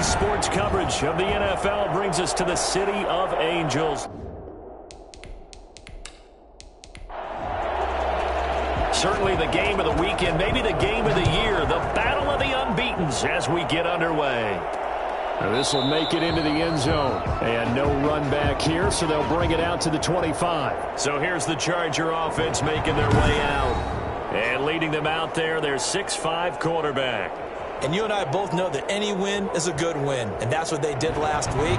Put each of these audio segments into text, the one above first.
sports coverage of the NFL brings us to the City of Angels. Certainly the game of the weekend, maybe the game of the year, the battle of the unbeatens as we get underway. This will make it into the end zone. And no run back here, so they'll bring it out to the 25. So here's the Charger offense making their way out. And leading them out there, their 6'5" quarterback. And you and I both know that any win is a good win. And that's what they did last week.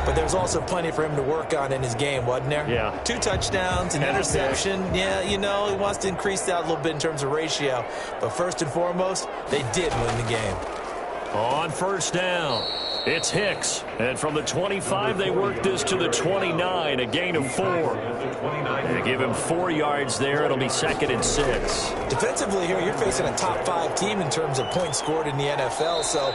But there's also plenty for him to work on in his game, wasn't there? Yeah. 2 touchdowns, an interception. Yeah, you know, he wants to increase that a little bit in terms of ratio. But first and foremost, they did win the game. On first down, it's Hicks. And from the 25, they work this to the 29, a gain of 4. They give him 4 yards there. It'll be 2nd and 6. Defensively here, you're facing a top 5 team in terms of points scored in the NFL. So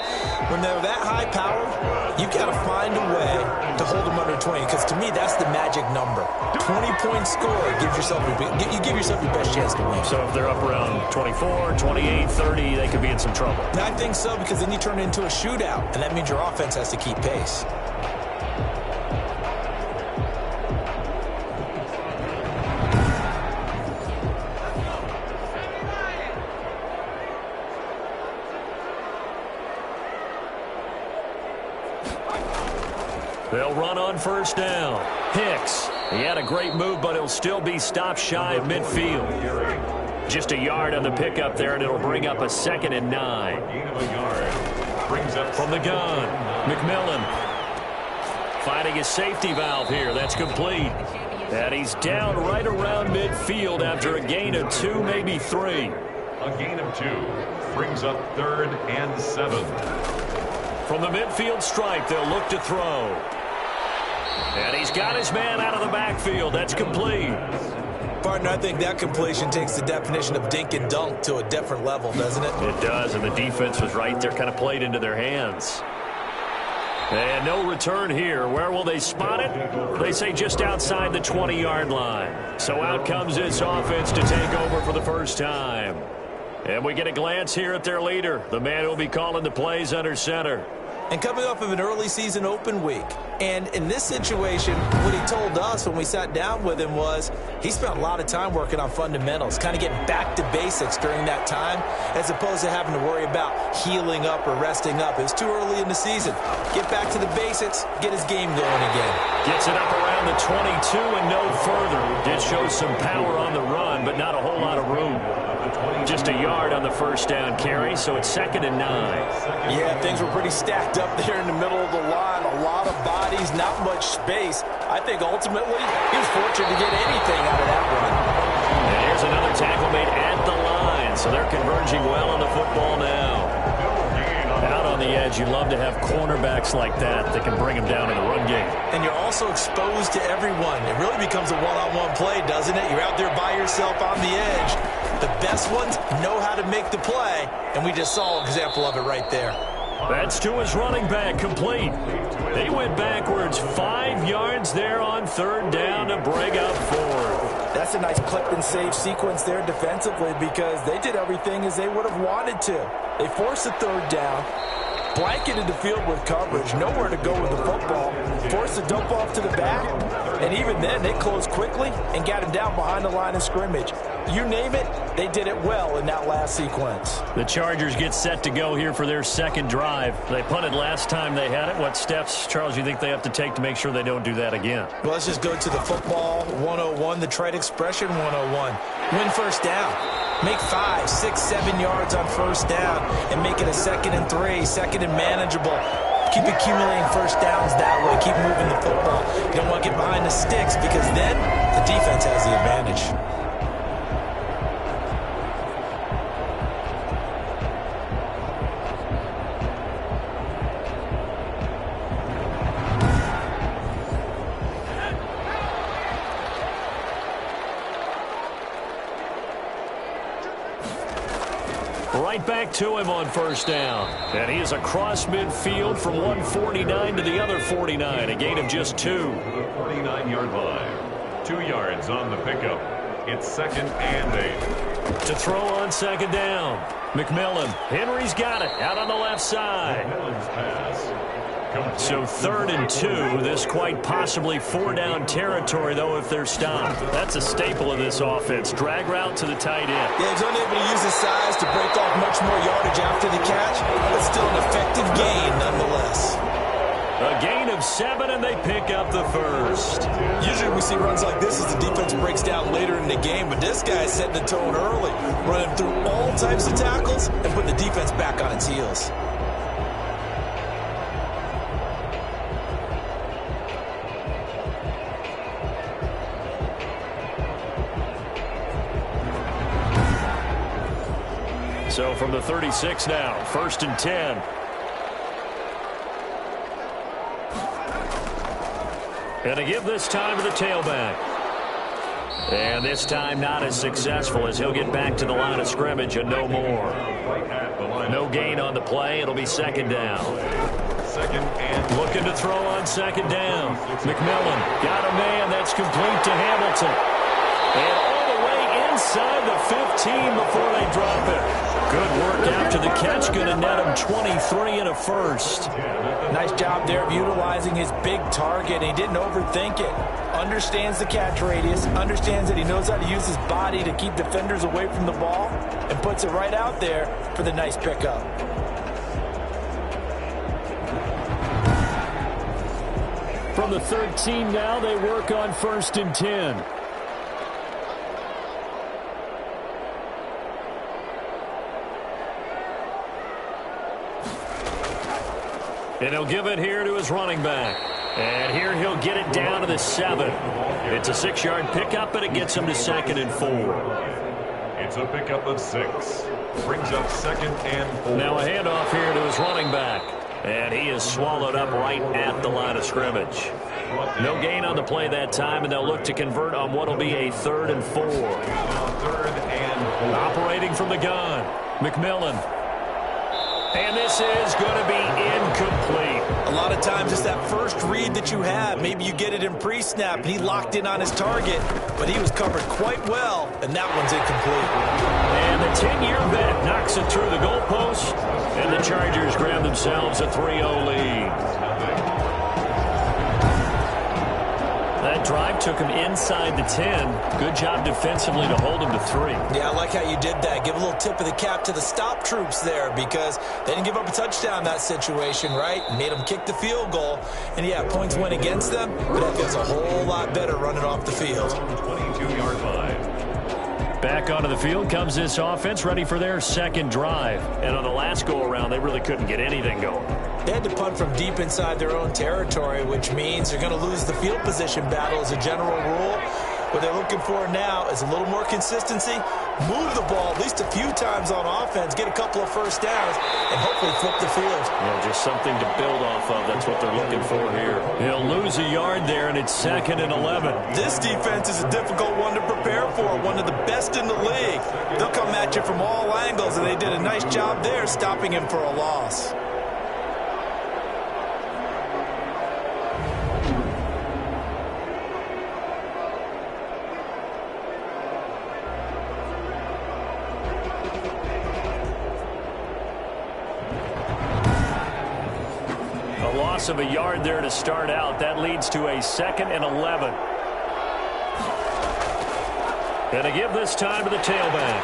when they're that high powered, you've got to find a way to hold them under 20. Because to me, that's the magic number. 20 points scored gives yourself you give yourself your best chance to win. So if they're up around 24, 28, 30, they could be in some trouble. And I think so, because then you turn it into a shootout, and that means your offense has to keep pace. They'll run on first down. Hicks. He had a great move, but he'll still be stopped shy of midfield. Just a yard on the pickup there, and it'll bring up a 2nd and 9. From the gun, McMillan. Finding his safety valve here. That's complete. And he's down right around midfield after a gain of 2, maybe 3. A gain of 2 brings up 3rd and 7. From the midfield stripe, they'll look to throw. And he's got his man out of the backfield. That's complete. Partner, I think that completion takes the definition of dink and dunk to a different level, doesn't it? It does, and the defense was right there, kind of played into their hands. And no return here. Where will they spot it? They say just outside the 20-yard line. So out comes this offense to take over for the first time. And we get a glance here at their leader, the man who will be calling the plays under center. And coming off of an early season open week. And in this situation, what he told us when we sat down with him was he spent a lot of time working on fundamentals, kind of getting back to basics during that time, as opposed to having to worry about healing up or resting up. It was too early in the season. Get back to the basics, get his game going again. Gets it up around the 22 and no further. Did show some power on the run, but not a whole lot of room. Just a yard on the first down carry, so it's 2nd and 9. Yeah, things were pretty stacked up there in the middle of the line. A lot of bodies, not much space. I think ultimately he was fortunate to get anything out of that run. And here's another tackle made at the line, so they're converging well on the football now. Out on the edge, you love to have cornerbacks like that can bring them down in the run game. And you're also exposed to everyone. It really becomes a one-on-one play, doesn't it? You're out there by yourself on the edge. The best ones know how to make the play, and we just saw an example of it right there. That's to his running back, complete. They went backwards 5 yards there on 3rd down to bring up 4th. That's a nice clip and save sequence there defensively, because they did everything as they would have wanted to. They forced the 3rd down, blanketed the field with coverage, nowhere to go with the football, forced the dump off to the back, and even then they closed quickly and got him down behind the line of scrimmage. You name it, they did it well in that last sequence. The Chargers get set to go here for their 2nd drive. They punted last time they had it. What steps, Charles, do you think they have to take to make sure they don't do that again? Well, let's just go to the football 101, the trade expression 101. Win first down. Make 5, 6, 7 yards on first down and make it a 2nd and 3, 2nd and manageable. Keep accumulating first downs that way. Keep moving the football. You don't want to get behind the sticks, because then the defense has the advantage. Right back to him on first down. And he is across midfield from 149 to the other 49. A gain of just 2. 49-yard line. 2 yards on the pickup. It's 2nd and 8. To throw on 2nd down. McMillan. Henry's got it out on the left side. McMillan's pass So 3rd and 2. This quite possibly 4-down territory, though, if they're stopped. That's a staple of this offense. Drag route to the tight end. Yeah, he's unable to use his size to break off much more yardage after the catch, but still an effective gain nonetheless. A gain of 7, and they pick up the first. Usually we see runs like this as the defense breaks down later in the game, but this guy is setting the tone early, running through all types of tackles and putting the defense back on its heels. So from the 36 now, 1st and 10. And to give this time to the tailback. And this time not as successful as he'll get back to the line of scrimmage and no more. No gain on the play. It'll be 2nd down. Looking to throw on 2nd down. McMillan got a man. That's complete to Hamilton. And all the way inside the 15 before they drop it. Good work after the catch. Going to net him 23 and a first. Nice job there of utilizing his big target. He didn't overthink it. Understands the catch radius. Understands that he knows how to use his body to keep defenders away from the ball. And puts it right out there for the nice pickup. From the 13 now, they work on 1st and 10. And he'll give it here to his running back. And here he'll get it down to the 7. It's a 6-yard pickup, and it gets him to 2nd and 4. It's a pickup of 6. Brings up 2nd and 4. Now a handoff here to his running back. And he is swallowed up right at the line of scrimmage. No gain on the play that time, and they'll look to convert on what will be a 3rd and 4. 3rd and 4. Operating from the gun, McMillan. And this is going to be incomplete. A lot of times it's that first read that you have. Maybe you get it in pre-snap, and he locked in on his target, but he was covered quite well, and that one's incomplete. And the 10-year vet knocks it through the goalpost, and the Chargers grab themselves a 3-0 lead. That drive took him inside the 10. Good job defensively to hold him to 3. Yeah, I like how you did that. Give a little tip of the cap to the stop troops there because they didn't give up a touchdown in that situation, right? Made them kick the field goal. And, yeah, points went against them, but that feels a whole lot better running off the field. 22-yard line. Back onto the field comes this offense, ready for their 2nd drive. And on the last go-around, they really couldn't get anything going. They had to punt from deep inside their own territory, which means they're going to lose the field position battle as a general rule. What they're looking for now is a little more consistency, move the ball at least a few times on offense, get a couple of first downs, and hopefully flip the field. Yeah, just something to build off of. That's what they're looking for here. He'll lose a yard there, and it's 2nd and 11. This defense is a difficult one to prepare for, one of the best in the league. They'll come at you from all angles, and they did a nice job there stopping him for a loss. Of a yard there to start out. That leads to a 2nd and 11. And to give this time to the tailback.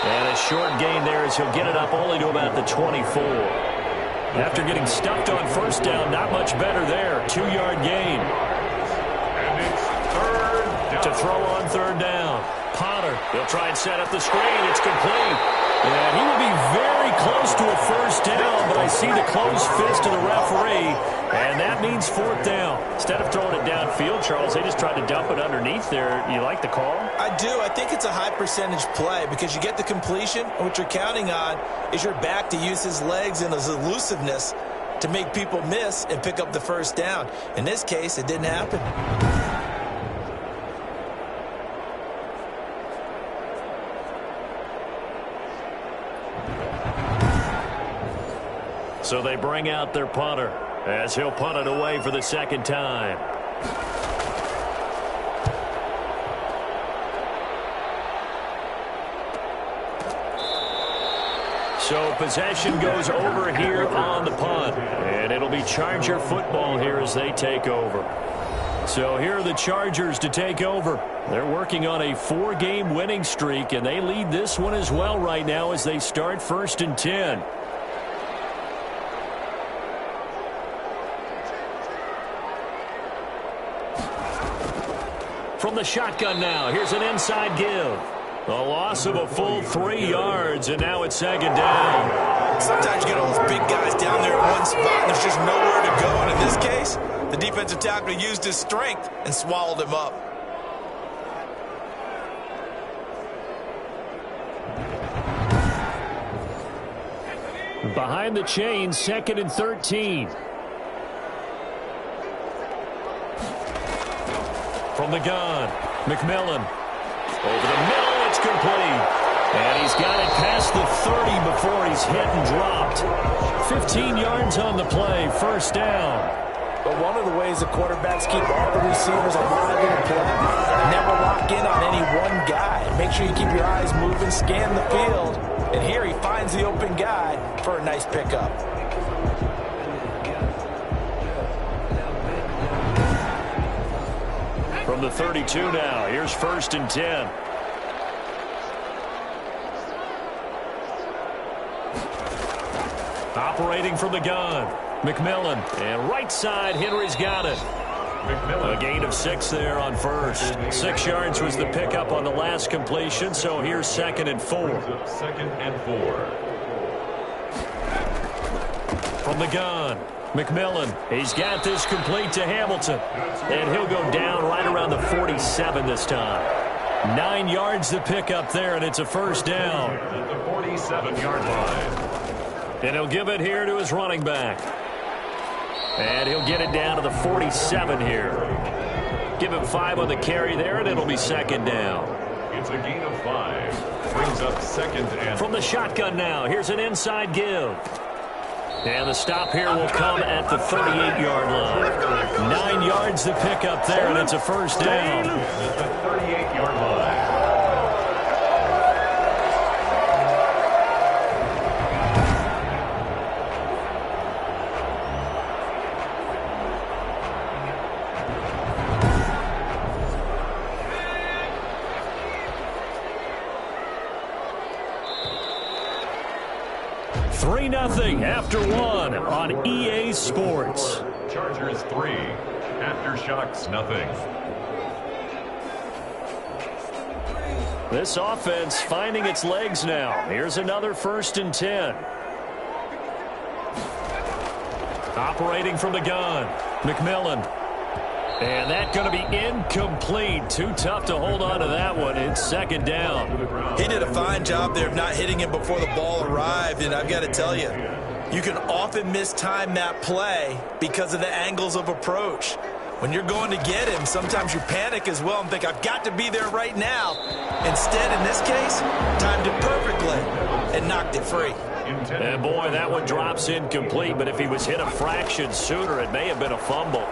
And a short gain there as he'll get it up only to about the 24. After getting stuffed on 1st down, not much better there. 2-yard gain. And it's 3rd down. To throw on 3rd down. Potter, he'll try and set up the screen. It's complete. And he will be very close to a 1st down, but I see the closed fist of the referee, and that means 4th down. Instead of throwing it downfield, Charles, they just tried to dump it underneath there. You like the call? I do. I think it's a high percentage play because you get the completion, and what you're counting on is your back to use his legs and his elusiveness to make people miss and pick up the 1st down. In this case, it didn't happen. So they bring out their punter as he'll punt it away for the 2nd time. So possession goes over here on the punt. And it'll be Charger football here as they take over. So here are the Chargers to take over. They're working on a 4-game winning streak, and they lead this one as well right now as they start 1st and 10. From the shotgun now, here's an inside give. A loss of a full 3 yards, and now it's 2nd down. Sometimes you get all those big guys down there at one spot, and there's just nowhere to go. And in this case, the defensive tackle used his strength and swallowed him up. Behind the chain, 2nd and 13. From the gun, McMillan. Over the middle, it's complete. And he's got it past the 30 before he's hit and dropped. 15 yards on the play, 1st down. But one of the ways the quarterbacks keep all the receivers alive in the play, never lock in on any one guy. Make sure you keep your eyes moving, scan the field. And here he finds the open guy for a nice pickup. From the 32 now, here's 1st and 10. Operating from the gun, McMillan. And right side, Henry's got it. A gain of 6 there on 1st. 6 yards was the pickup on the last completion, so here's 2nd and 4. 2nd and 4. From the gun, McMillan. He's got this complete to Hamilton. And he'll go down right around the 47 this time. 9 yards the pickup there, and it's a 1st down. At the 47-yard line. And he'll give it here to his running back. And he'll get it down to the 47 here. Give him 5 on the carry there, and it'll be 2nd down. It's a gain of 5. Brings up 2nd and... From the shotgun now, here's an inside give. And the stop here will come at the 38-yard line. 9 yards the pickup there, and it's a 1st down. At the 38-yard line. Nothing after 1 on EA Sports. Chargers 3. Aftershocks nothing. This offense finding its legs now. Here's another 1st and 10. Operating from the gun, McMillan. And that's going to be incomplete. Too tough to hold on to that one. It's 2nd down. He did a fine job there of not hitting him before the ball arrived. And I've got to tell you, you can often mistime that play because of the angles of approach. When you're going to get him, sometimes you panic as well and think, I've got to be there right now. Instead, in this case, timed it perfectly and knocked it free. And boy, that one drops incomplete. But if he was hit a fraction sooner, it may have been a fumble.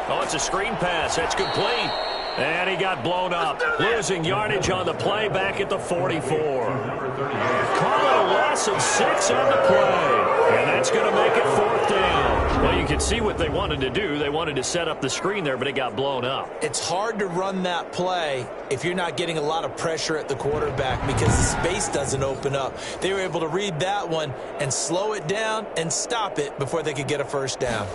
Oh, it's a screen pass. That's complete. And he got blown up. Losing yardage on the play back at the 44. Call it a loss of 6 on the play. And that's going to make it 4th down. Well, you can see what they wanted to do. They wanted to set up the screen there, but it got blown up. It's hard to run that play if you're not getting a lot of pressure at the quarterback because the space doesn't open up. They were able to read that one and slow it down and stop it before they could get a 1st down.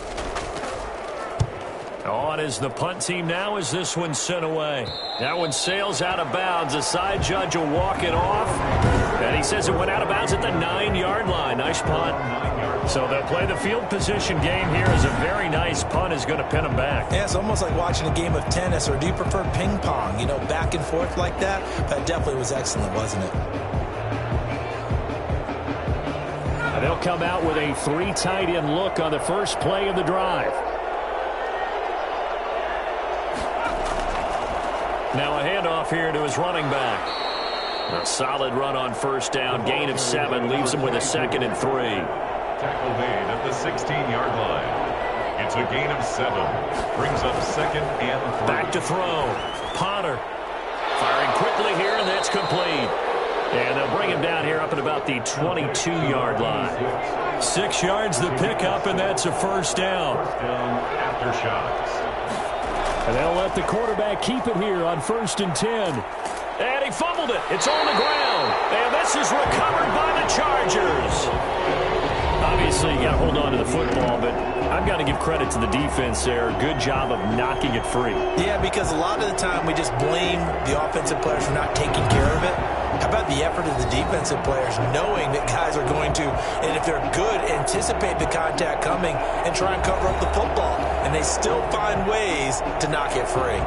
On is the punt team now as this one's sent away. That one sails out of bounds. The side judge will walk it off. And he says it went out of bounds at the 9-yard line. Nice punt. So they'll play the field position game here as a very nice punt is going to pin them back. Yeah, it's almost like watching a game of tennis, or do you prefer ping pong? You know, back and forth like that? That definitely was excellent, wasn't it? They'll come out with a 3 tight end look on the first play of the drive. Now a handoff here to his running back. A solid run on 1st down. Gain of 7 leaves him with a 2nd and 3. Tackle made at the 16-yard line. It's a gain of 7. Brings up 2nd and 3. Back to throw. Potter firing quickly here, and that's complete. And they'll bring him down here up at about the 22-yard line. 6 yards the pickup, and that's a first down. Aftershocks. And they'll let the quarterback keep it here on 1st and 10. And he fumbled it. It's on the ground. And this is recovered by the Chargers. Obviously, you got to hold on to the football, but I've got to give credit to the defense there. Good job of knocking it free. Yeah, because a lot of the time we just blame the offensive players for not taking care of it. How about the effort of the defensive players knowing that guys are going to, and if they're good, anticipate the contact coming and try and cover up the football. And they still find ways to knock it free.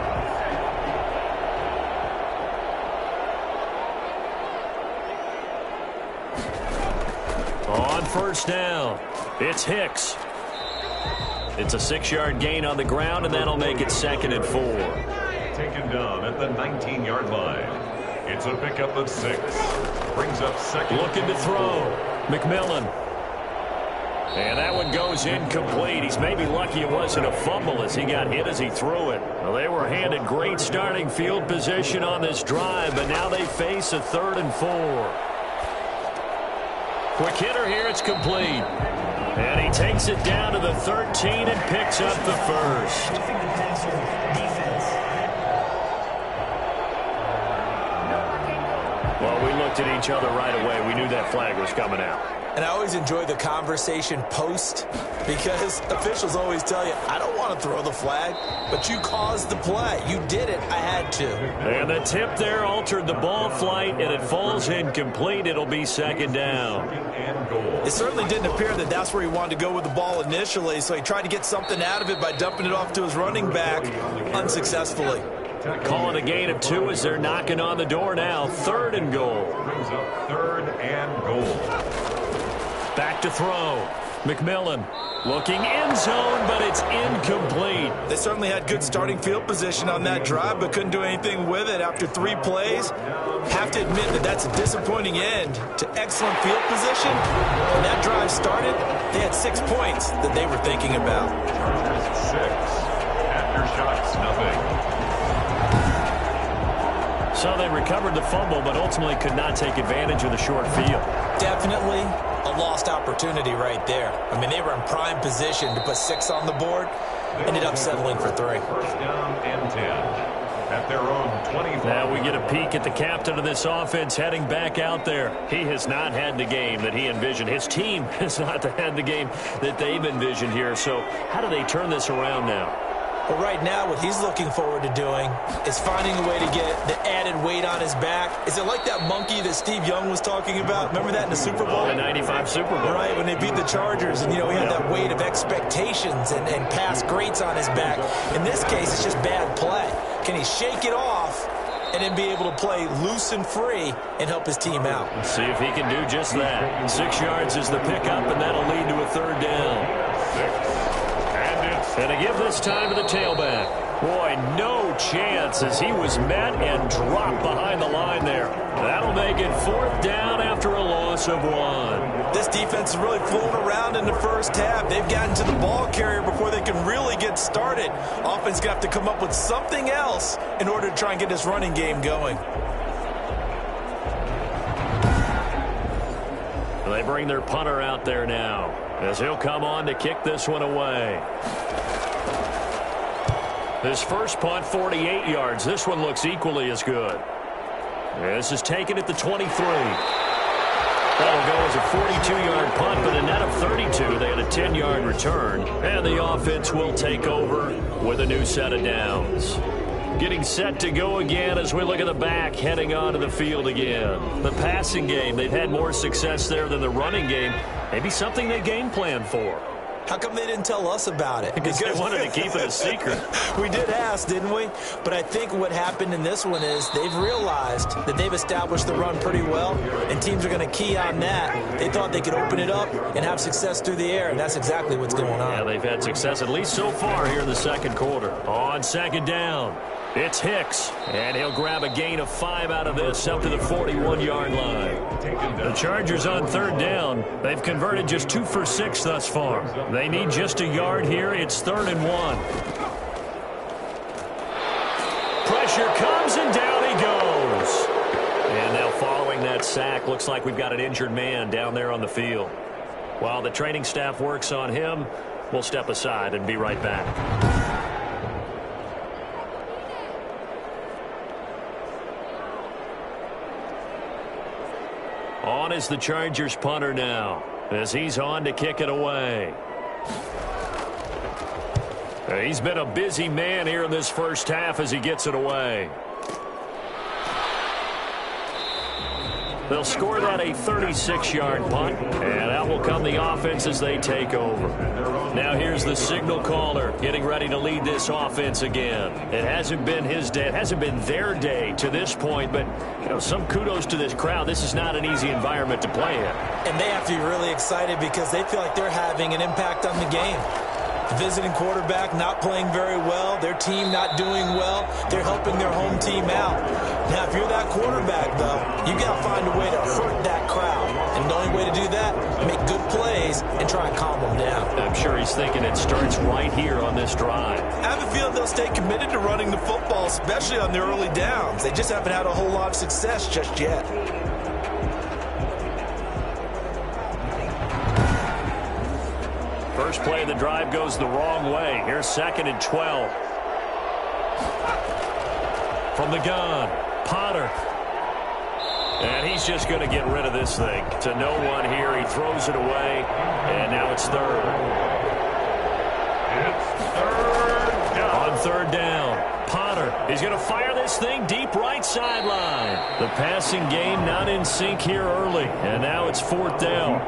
On 1st down, it's Hicks. It's a 6-yard gain on the ground, and that'll make it 2nd and 4. Taken down at the 19-yard line. It's a pickup of 6. Brings up 2nd. Looking to throw. McMillan. And that one goes incomplete. He's maybe lucky it wasn't a fumble as he got hit as he threw it. Well, they were handed great starting field position on this drive, but now they face a 3rd and 4. Quick hitter here, it's complete. And he takes it down to the 13 and picks up the first. Well, we looked at each other right away. We knew that flag was coming out. And I always enjoy the conversation post because officials always tell you, I don't want to throw the flag, but you caused the play. You did it. I had to. And the tip there altered the ball flight, and it falls incomplete. It'll be 2nd down. It certainly didn't appear that that's where he wanted to go with the ball initially, so he tried to get something out of it by dumping it off to his running back unsuccessfully. Calling a gain of 2 as they're knocking on the door now. 3rd and goal. Brings up 3rd and goal. Back to throw. McMillan looking end zone, but it's incomplete. They certainly had good starting field position on that drive, but couldn't do anything with it after 3 plays. Have to admit that that's a disappointing end to excellent field position. When that drive started, they had 6 points that they were thinking about. 6. Aftershocks, nothing. So they recovered the fumble, but ultimately could not take advantage of the short field. Definitely a lost opportunity right there. I mean, they were in prime position to put 6 on the board. Ended up settling for 3. 1st down and 10 at their own 25. Now we get a peek at the captain of this offense heading back out there. He has not had the game that he envisioned. His team has not had the game that they've envisioned here. So how do they turn this around now? Well, right now, what he's looking forward to doing is finding a way to get the added weight on his back. Is it like that monkey that Steve Young was talking about? Remember that in the Super Bowl? The 95 Super Bowl. Right, when they beat the Chargers, and, he had that weight of expectations and past greats on his back. In this case, it's just bad play. Can he shake it off and then be able to play loose and free and help his team out? Let's see if he can do just that. 6 yards is the pickup, and that'll lead to a 3rd down. 6. And to give this time to the tailback. Boy, no chance as he was met and dropped behind the line there. That'll make it 4th down after a loss of 1. This defense is really flown around in the first half. They've gotten to the ball carrier before they can really get started. Offense got to come up with something else in order to try and get this running game going. They bring their punter out there now as he'll come on to kick this one away. This first punt, 48 yards. This one looks equally as good. This is taken at the 23. That'll go as a 42-yard punt, but a net of 32. They had a 10-yard return, and the offense will take over with a new set of downs. Getting set to go again as we look at the back, heading onto the field again. The passing game, they've had more success there than the running game. Maybe something they game plan for. How come they didn't tell us about it? Because they wanted to keep it a secret. We did ask, didn't we? But I think what happened in this one is they've realized that they've established the run pretty well, and teams are going to key on that. They thought they could open it up and have success through the air, and that's exactly what's going on. Yeah, they've had success at least so far here in the second quarter. On 2nd down, it's Hicks, and he'll grab a gain of 5 out of this up to the 41-yard line. The Chargers on 3rd down. They've converted just 2 for 6 thus far. They need just a yard here. It's 3rd and 1. Pressure comes, and down he goes. And now following following that sack. Looks like we've got an injured man down there on the field. While the training staff works on him, we'll step aside and be right back. On is the Chargers punter now, as he's on to kick it away. He's been a busy man here in this first half as he gets it away. They'll score that a 36-yard punt, and out will come the offense as they take over. Now here's the signal caller getting ready to lead this offense again. It hasn't been his day. It hasn't been their day to this point, but some kudos to this crowd. This is not an easy environment to play in. And they have to be really excited because they feel like they're having an impact on the game. The visiting quarterback not playing very well, their team not doing well, they're helping their home team out. Now, if you're that quarterback, though, you got to find a way to hurt that crowd. And the only way to do that, make good plays and try and calm them down. I'm sure he's thinking it starts right here on this drive. I have a feeling they'll stay committed to running the football, especially on their early downs. They just haven't had a whole lot of success just yet. First play of the drive goes the wrong way. Here's 2nd and 12. From the gun, Potter. And he's just going to get rid of this thing. To no one here. He throws it away. And now it's 3rd. It's 3rd down. On 3rd down, Potter. He's going to fire this thing deep right sideline. The passing game not in sync here early. And now it's 4th down.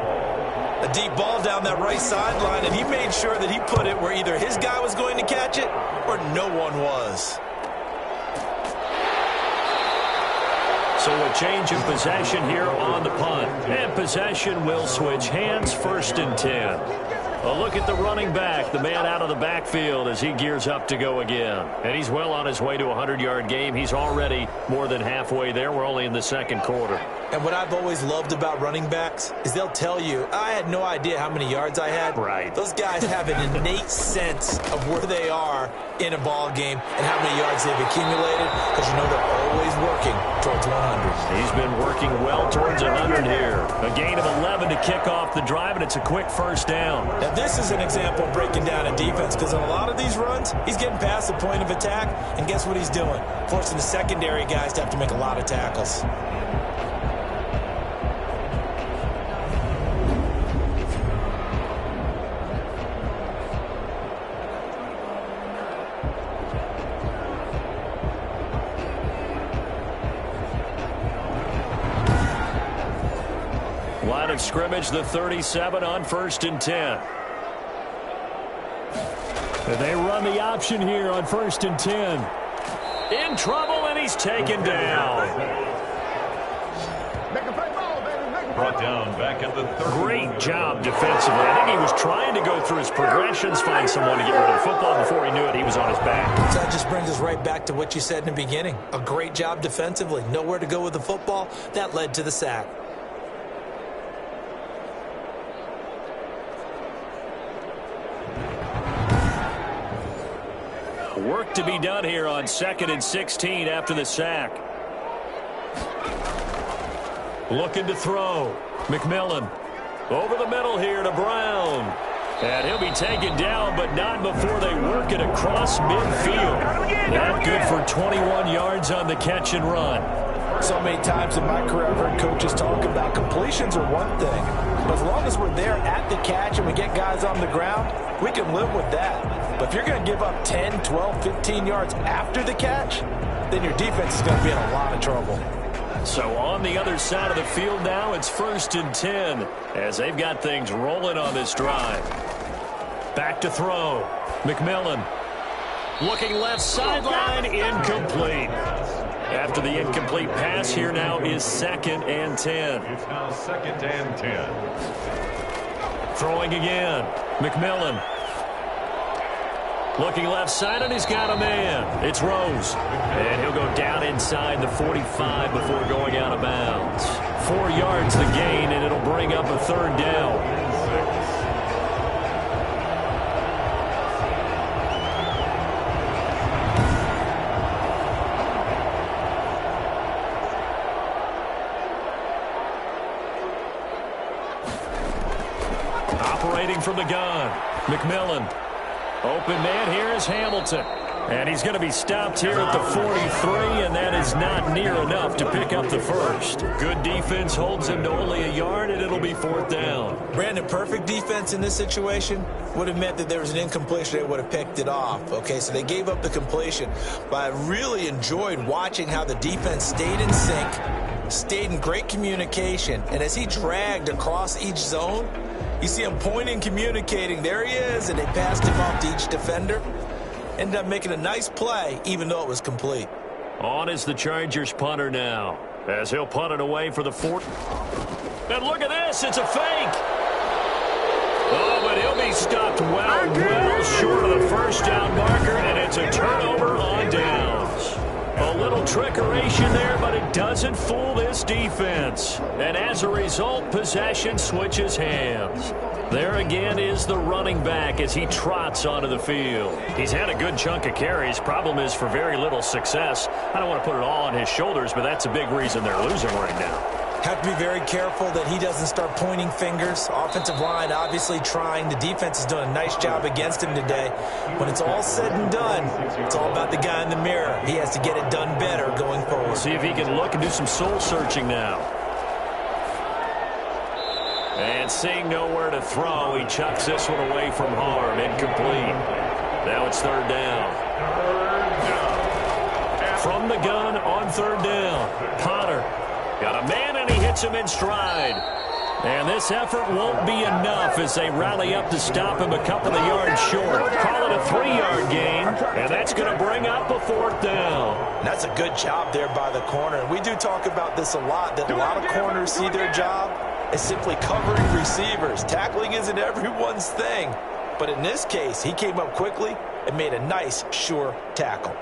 A deep ball down that right sideline, and he made sure that he put it where either his guy was going to catch it or no one was. So a change of possession here on the punt. And possession will switch hands, 1st and 10. A look at the running back, the man out of the backfield as he gears up to go again. And he's well on his way to a 100-yard game. He's already more than halfway there. We're only in the 2nd quarter. And what I've always loved about running backs is they'll tell you, I had no idea how many yards I had. Right. Those guys have an innate sense of where they are in a ball game and how many yards they've accumulated because they're always working towards 100. He's been working well towards 100 here. A gain of 11 to kick off the drive, and it's a quick 1st down. Now, this is an example of breaking down a defense because on a lot of these runs, he's getting past the point of attack, and guess what he's doing? Forcing the secondary guys to have to make a lot of tackles. Line of scrimmage, the 37 on 1st and 10. And they run the option here on 1st and 10. In trouble, and he's taken down. Brought down back at the 30. Great job defensively. I think he was trying to go through his progressions, find someone to get rid of the football. Before he knew it, he was on his back. So that just brings us right back to what you said in the beginning. A great job defensively. Nowhere to go with the football. That led to the sack. Work to be done here on 2nd and 16 after the sack. Looking to throw. McMillan over the middle here to Brown. And he'll be taken down, but not before they work it across midfield. Not good for 21 yards on the catch and run. So many times in my career I've heard coaches talk about completions are one thing. But as long as we're there at the catch and we get guys on the ground, we can live with that. But if you're going to give up 10, 12, 15 yards after the catch, then your defense is going to be in a lot of trouble. So on the other side of the field now, it's 1st and 10 as they've got things rolling on this drive. Back to throw. McMillan looking left sideline, incomplete. After the incomplete pass, here now is 2nd and 10. It's now 2nd and 10. Throwing again. McMillan looking left side, and he's got a man. It's Rose. And he'll go down inside the 45 before going out of bounds. 4 yards the gain, and it'll bring up a 3rd down. operating from the gun. McMillan. Open man here is Hamilton. And he's going to be stopped here at the 43, and that is not near enough to pick up the first. Good defense holds him to only a yard, and it'll be 4th down. Brandon, perfect defense in this situation would have meant that there was an incompletion. They would have picked it off. Okay, so they gave up the completion. But I really enjoyed watching how the defense stayed in sync, stayed in great communication, and as he dragged across each zone, you see him pointing, communicating. There he is, and they passed him off to each defender. Ended up making a nice play, even though it was complete. On is the Chargers punter now, as he'll punt it away for the 4th. And look at this, it's a fake. Oh, but he'll be stopped well short of the first down marker, and it's a turnover on downs. A little trickeration there, but it doesn't fool this defense. And as a result, possession switches hands. There again is the running back as he trots onto the field. He's had a good chunk of carries. Problem is for very little success. I don't want to put it all on his shoulders, but that's a big reason they're losing right now. Have to be very careful that he doesn't start pointing fingers. Offensive line obviously trying. The defense is doing a nice job against him today. When it's all said and done, it's all about the guy in the mirror. He has to get it done better going forward. See if he can look and do some soul searching now. And seeing nowhere to throw, he chucks this one away from harm. Incomplete. Now it's 3rd down. From the gun on 3rd down. Potter got a man, and he hits him in stride. And this effort won't be enough as they rally up to stop him a couple of yards short. Call it a 3-yard gain, and that's going to bring up a 4th down. And that's a good job there by the corner. And we do talk about this a lot, that a lot of corners see their job as simply covering receivers. Tackling isn't everyone's thing. But in this case, he came up quickly and made a nice, sure tackle.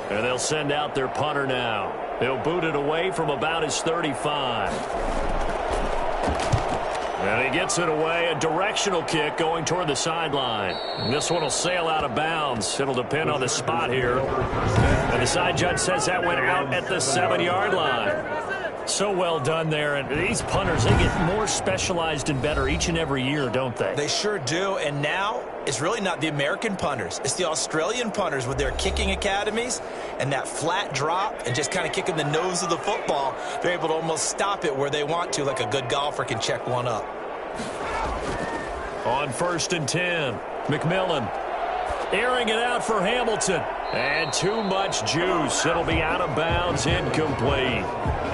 And they'll send out their punter now. He'll boot it away from about his 35. And he gets it away. A directional kick going toward the sideline. And this one will sail out of bounds. It'll depend on the spot here. And the side judge says that went out at the 7-yard line. So well done there. And these punters, they get more specialized and better each and every year, don't they? They sure do. And now it's really not the American punters. It's the Australian punters with their kicking academies and that flat drop and just kind of kicking the nose of the football. They're able to almost stop it where they want to, like a good golfer can check one up. On 1st and 10, McMillan airing it out for Hamilton. And too much juice. It'll be out of bounds, incomplete.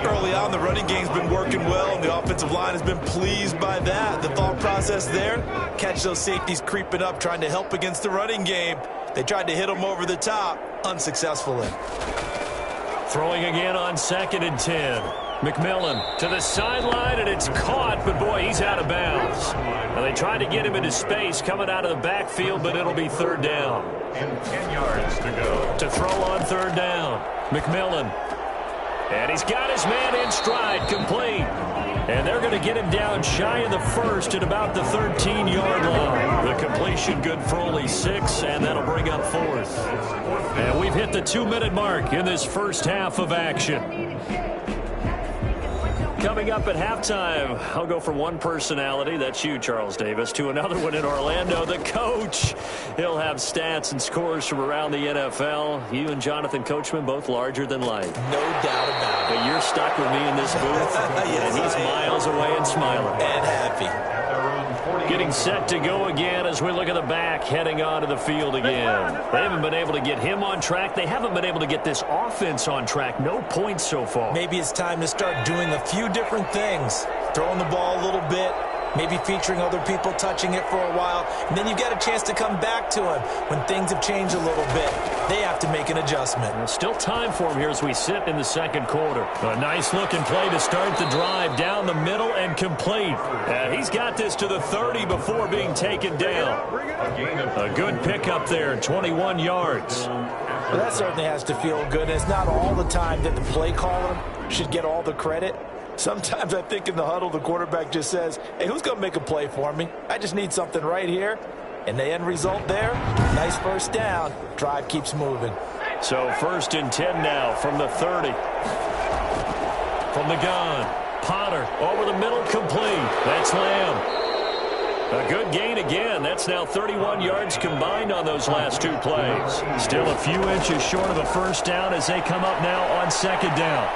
Early on, the running game's been working well, and the offensive line has been pleased by that. The thought process there, catch those safeties creeping up, trying to help against the running game. They tried to hit them over the top, unsuccessfully. Throwing again on 2nd and 10. McMillan to the sideline, and it's caught, but boy, he's out of bounds. Now they tried to get him into space coming out of the backfield, but it'll be 3rd down. And 10 yards to go. To throw on 3rd down, McMillan. And he's got his man in stride, complete. And they're going to get him down shy of the first at about the 13-yard line. The completion good for only 6, and that'll bring up 4th. And we've hit the 2-minute mark in this first half of action. Coming up at halftime, I'll go from one personality, that's you, Charles Davis, to another one in Orlando, the coach. He'll have stats and scores from around the NFL. You and Jonathan Coachman, both larger than life. No doubt about it. But you're stuck with me in this booth, Yes, and he's miles away and smiling. And happy. Getting set to go again as we look at the back heading onto the field again. They haven't been able to get him on track. They haven't been able to get this offense on track. No points so far. Maybe it's time to start doing a few different things. Throwing the ball a little bit, maybe featuring other people touching it for a while, and then you get a chance to come back to him when things have changed a little bit. They have to make an adjustment. There's still time for him here as we sit in the second quarter. A nice looking play to start the drive down the middle and complete. And he's got this to the 30 before being taken down. A good pickup there, 21 yards. Well, that certainly has to feel good. It's not all the time that the play caller should get all the credit. Sometimes I think in the huddle, the quarterback just says, hey, who's going to make a play for me? I just need something right here. And the end result there, nice first down. Drive keeps moving. So 1st and 10 now from the 30. From the gun, Potter over the middle, complete. That's Lamb. A good gain again. That's now 31 yards combined on those last two plays. Still a few inches short of a first down as they come up now on second down.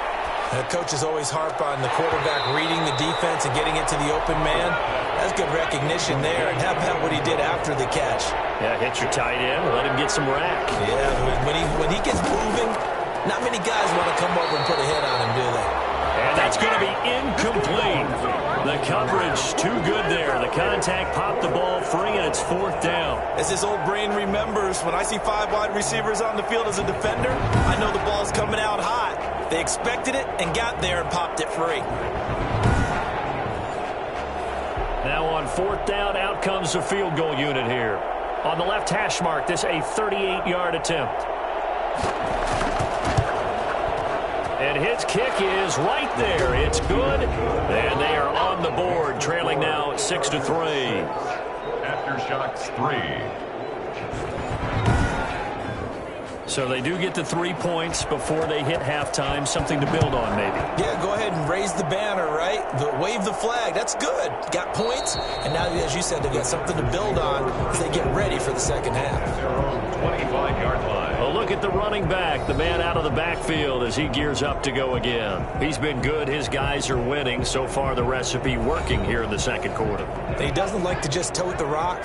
The coaches always harp on the quarterback reading the defense and getting it to the open man. That's good recognition there. And how about what he did after the catch? Yeah, hit your tight end. Let him get some rack. Yeah, when he gets moving, not many guys want to come over and put a hit on him, do they? And that's going to be incomplete. The coverage too good there. The contact popped the ball free, and it's fourth down. As his old brain remembers, when I see 5 wide receivers on the field as a defender, I know the ball's coming out hot. They expected it and got there and popped it free. Now on fourth down, out comes the field goal unit here. On the left hash mark, this a 38-yard attempt. And his kick is right there. It's good. And they are on the board, trailing now 6-3. Aftershocks 3. So they do get the 3 points before they hit halftime. Something to build on, maybe. Yeah, go ahead and raise the banner, right? Wave the flag. That's good. Got points. And now, as you said, they've got something to build on as they get ready for the second half. Their own 25-yard line. Well, look at the running back, the man out of the backfield as he gears up to go again. He's been good. His guys are winning. So far, the recipe working here in the second quarter. He doesn't like to just tote the rock.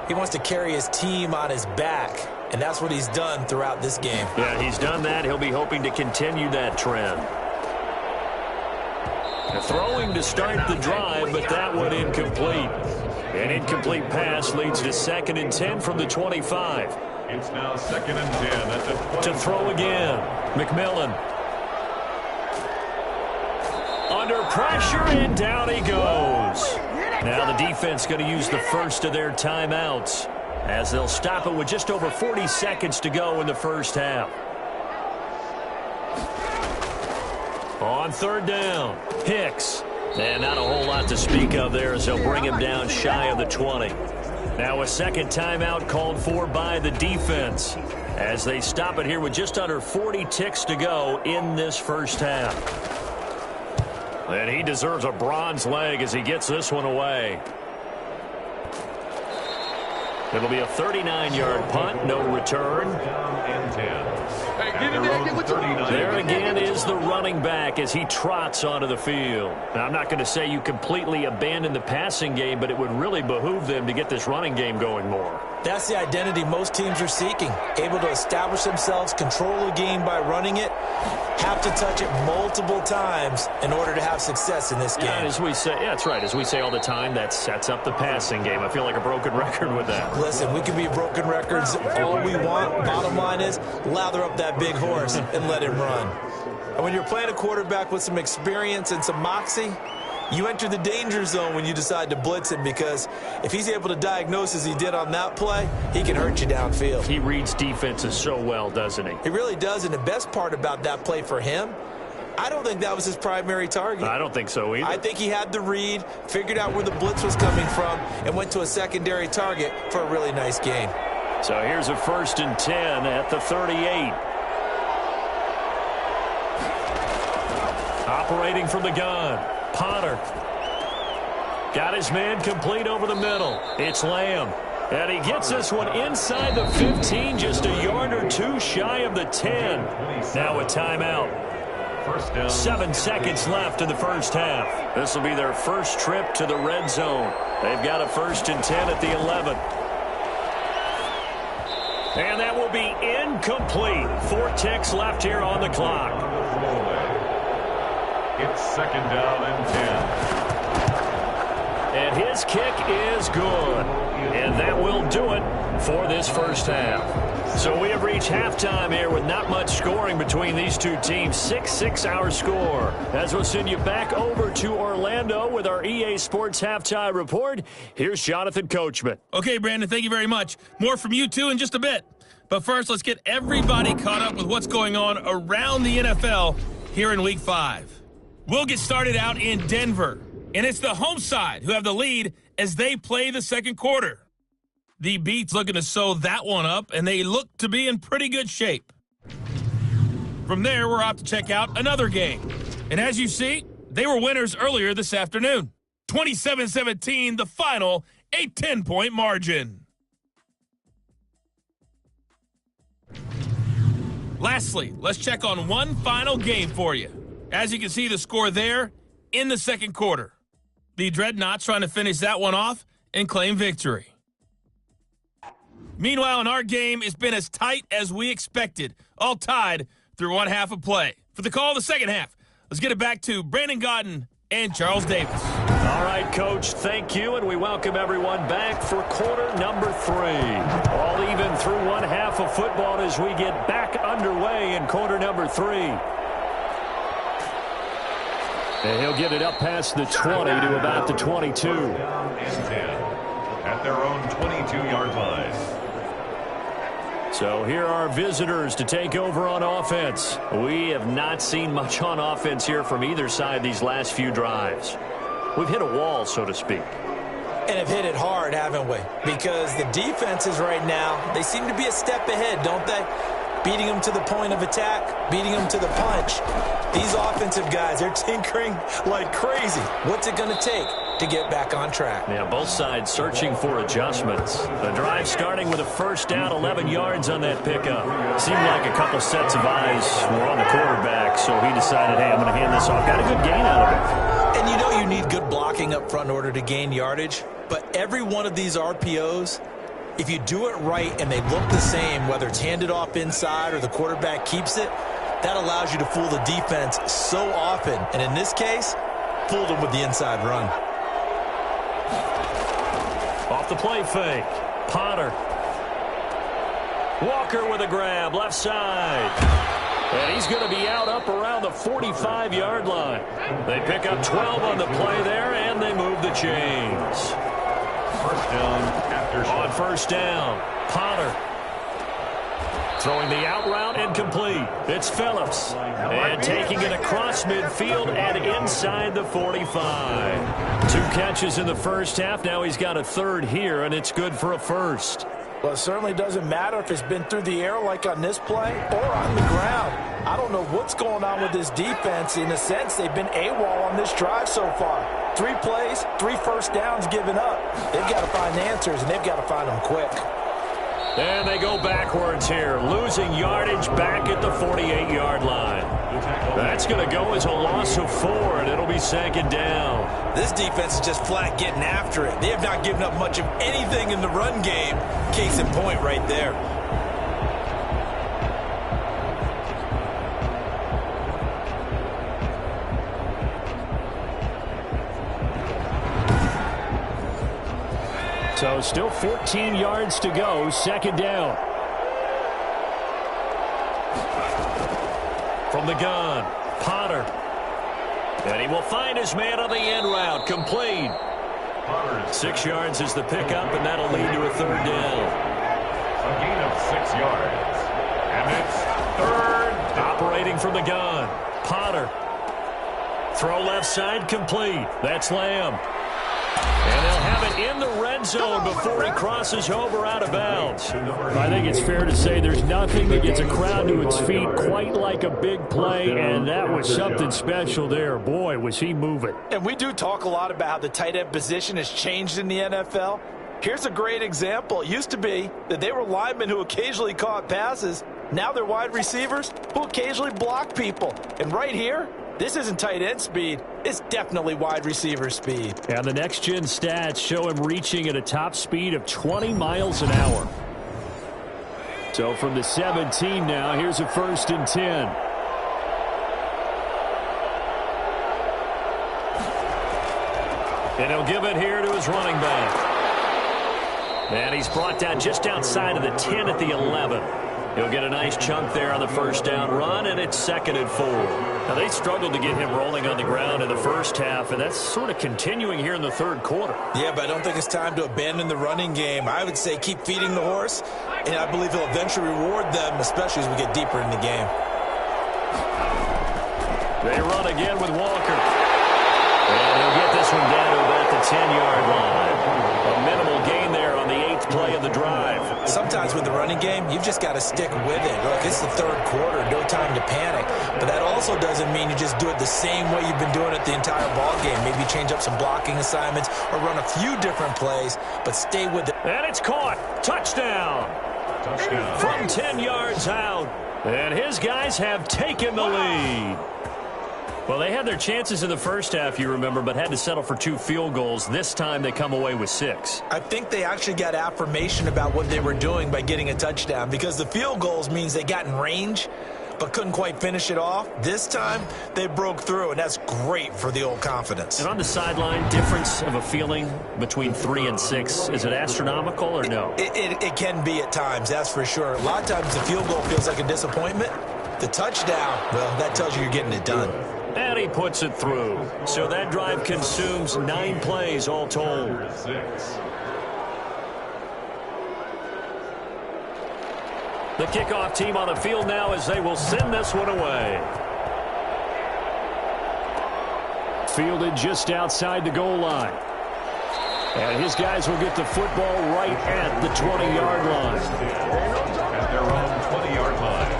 He wants to carry his team on his back. And that's what he's done throughout this game. Yeah, he's done that. He'll be hoping to continue that trend. Throwing to start the drive, but that one incomplete. An incomplete pass leads to 2nd and 10 from the 25. It's now 2nd and 10 at the 25. To throw again, McMillan. Under pressure, and down he goes. Now the defense going to use the first of their timeouts, as they'll stop it with just over 40 seconds to go in the first half. On third down, Hicks. And not a whole lot to speak of there as they'll bring him down shy of the 20. Now a second timeout called for by the defense as they stop it here with just under 40 ticks to go in this first half. And he deserves a bronze leg as he gets this one away. It'll be a 39-yard punt, no return. There again is the running back as he trots onto the field. Now, I'm not going to say you completely abandon the passing game, but it would really behoove them to get this running game going more. That's the identity most teams are seeking. Able to establish themselves, control the game by running it, have to touch it multiple times in order to have success in this game. Yeah, as we say, yeah, that's right. As we say all the time, that sets up the passing game. I feel like a broken record with that. Listen, we can be broken records all we want. Bottom line is, lather up that big horse and let him run. And when you're playing a quarterback with some experience and some moxie, you enter the danger zone when you decide to blitz him, because if he's able to diagnose as he did on that play, he can hurt you downfield. He reads defenses so well, doesn't he? He really does, and the best part about that play for him, I don't think that was his primary target. I don't think so either. I think he had the read, figured out where the blitz was coming from, and went to a secondary target for a really nice gain. So here's a 1st and 10 at the 38. Operating from the gun, Potter. Got his man complete over the middle. It's Lamb. And he gets this one inside the 15, just a yard or two shy of the 10. Now a timeout. 7 seconds left in the first half. This will be their first trip to the red zone. They've got a 1st and 10 at the 11. And that will be incomplete. 4 ticks left here on the clock. It's 2nd down and 10. And his kick is good. And that will do it for this first half. So we have reached halftime here with not much scoring between these two teams. 6-6 our score. As we'll send you back over to Orlando with our EA Sports Halftime Report. Here's Jonathan Coachman. Okay, Brandon, thank you very much. More from you, too, in just a bit. But first, let's get everybody caught up with what's going on around the NFL here in Week 5. We'll get started out in Denver. And it's the home side who have the lead as they play the second quarter. The Beats looking to sew that one up, and they look to be in pretty good shape. From there, we're off to check out another game. And as you see, They were winners earlier this afternoon. 27-17, the final, a 10-point margin. Lastly, let's check on one final game for you. As you can see the score there in the second quarter. The Dreadnoughts trying to finish that one off and claim victory. Meanwhile, in our game, it's been as tight as we expected, all tied through one half of play. For the call of the second half, let's get it back to Brandon Godden and Charles Davis. All right, Coach, thank you, and we welcome everyone back for quarter number 3. All even through one half of football as we get back underway in quarter number 3. And he'll get it up past the 20 to about the 22. At their own 22-yard line. So here are visitors to take over on offense. We have not seen much on offense here from either side these last few drives. We've hit a wall, so to speak. And have hit it hard, haven't we? Because the defenses right now, they seem to be a step ahead, don't they? Beating them to the point of attack, beating them to the punch. These offensive guys, they're tinkering like crazy. What's it going to take to get back on track? Yeah, both sides searching for adjustments. The drive starting with a first down, 11 yards on that pickup. Seemed like a couple sets of eyes were on the quarterback, so he decided, hey, I'm going to hand this off. Got a good gain out of it. And you know you need good blocking up front in order to gain yardage, but every one of these RPOs, if you do it right and they look the same, whether it's handed off inside or the quarterback keeps it, that allows you to fool the defense so often. And in this case, fooled them with the inside run. Off the play fake. Potter. Walker with a grab, left side. And he's going to be out up around the 45-yard line. They pick up 12 on the play there, and they move the chains. First down after on first down. Potter. Throwing the out route and complete. It's Phillips. And taking it across midfield and inside the 45. 2 catches in the first half. Now he's got a third here, and it's good for a first. Well, it certainly doesn't matter if it's been through the air like on this play or on the ground. I don't know what's going on with this defense. In a sense, they've been AWOL on this drive so far. 3 plays, 3 first downs given up. They've got to find answers, and they've got to find them quick. And they go backwards here, losing yardage back at the 48-yard line. That's going to go as a loss of 4, and it'll be second down. This defense is just flat getting after it. They have not given up much of anything in the run game. Case in point right there. So still 14 yards to go, second down. From the gun, Potter. And he will find his man on the end route, complete. 6 yards is the pickup, and that'll lead to a third down. A gain of 6 yards. And it's third down. Operating from the gun, Potter. Throw left side, complete. That's Lamb. And they'll have it in the red zone before he crosses over out of bounds. I think it's fair to say there's nothing that gets a crowd to its feet quite like a big play, and that was something special there. Boy, was he moving. And we do talk a lot about how the tight end position has changed in the NFL. Here's a great example. It used to be that they were linemen who occasionally caught passes. Now they're wide receivers who occasionally block people. And right here, this isn't tight end speed. It's definitely wide receiver speed. And the next-gen stats show him reaching at a top speed of 20 miles an hour. So from the 17 now, here's a 1st and 10. And he'll give it here to his running back. And he's brought down just outside of the 10 at the 11. He'll get a nice chunk there on the first down run, and it's 2nd and 4. Now, they struggled to get him rolling on the ground in the first half, and that's sort of continuing here in the third quarter. Yeah, but I don't think it's time to abandon the running game. I would say keep feeding the horse, and I believe he'll eventually reward them, especially as we get deeper in the game. They run again with Walker. And he'll get this one down to about the 10-yard line. A minimal gain there on the 8th play of the drive. Sometimes with the running game, you've just got to stick with it. Look, it's the third quarter, no time to panic. But that also doesn't mean you just do it the same way you've been doing it the entire ball game. Maybe change up some blocking assignments or run a few different plays, but stay with it. And it's caught. Touchdown. Touchdown. From 10 yards out. And his guys have taken the lead. Well, they had their chances in the first half, you remember, but had to settle for 2 field goals. This time they come away with 6. I think they actually got affirmation about what they were doing by getting a touchdown, because the field goals means they got in range but couldn't quite finish it off. This time they broke through, and that's great for the old confidence. And on the sideline, difference of a feeling between 3 and 6, is it astronomical or no? It can be at times, that's for sure. A lot of times the field goal feels like a disappointment. The touchdown, well, that tells you you're getting it done. And he puts it through. So that drive consumes 9 plays all told. The kickoff team on the field now as they will send this one away. Fielded just outside the goal line. And his guys will get the football right at the 20-yard line. At their own 20-yard line.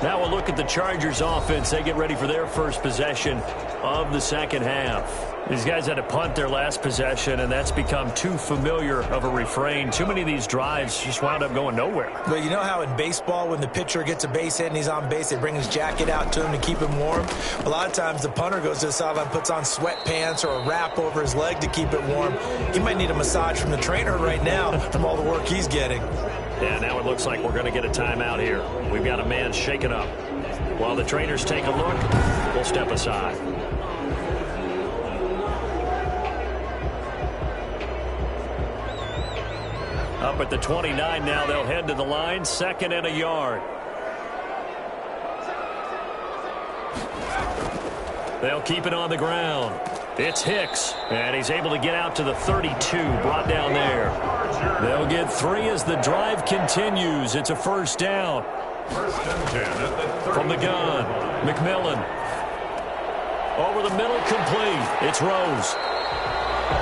Now we'll look at the Chargers offense. They get ready for their first possession of the second half. These guys had to punt their last possession, and that's become too familiar of a refrain. Too many of these drives just wound up going nowhere. But you know how in baseball, when the pitcher gets a base hit and he's on base, they bring his jacket out to him to keep him warm? A lot of times the punter goes to the sideline, puts on sweatpants or a wrap over his leg to keep it warm. He might need a massage from the trainer right now from all the work he's getting. Yeah, now it looks like we're going to get a timeout here. We've got a man shaken up. While the trainers take a look, we'll step aside. Up at the 29 now, they'll head to the line, 2nd and a yard. They'll keep it on the ground. It's Hicks, and he's able to get out to the 32, brought down there. They'll get 3 as the drive continues. It's a first down. First and 10 at the From the gun, McMillan. Over the middle, complete. It's Rose.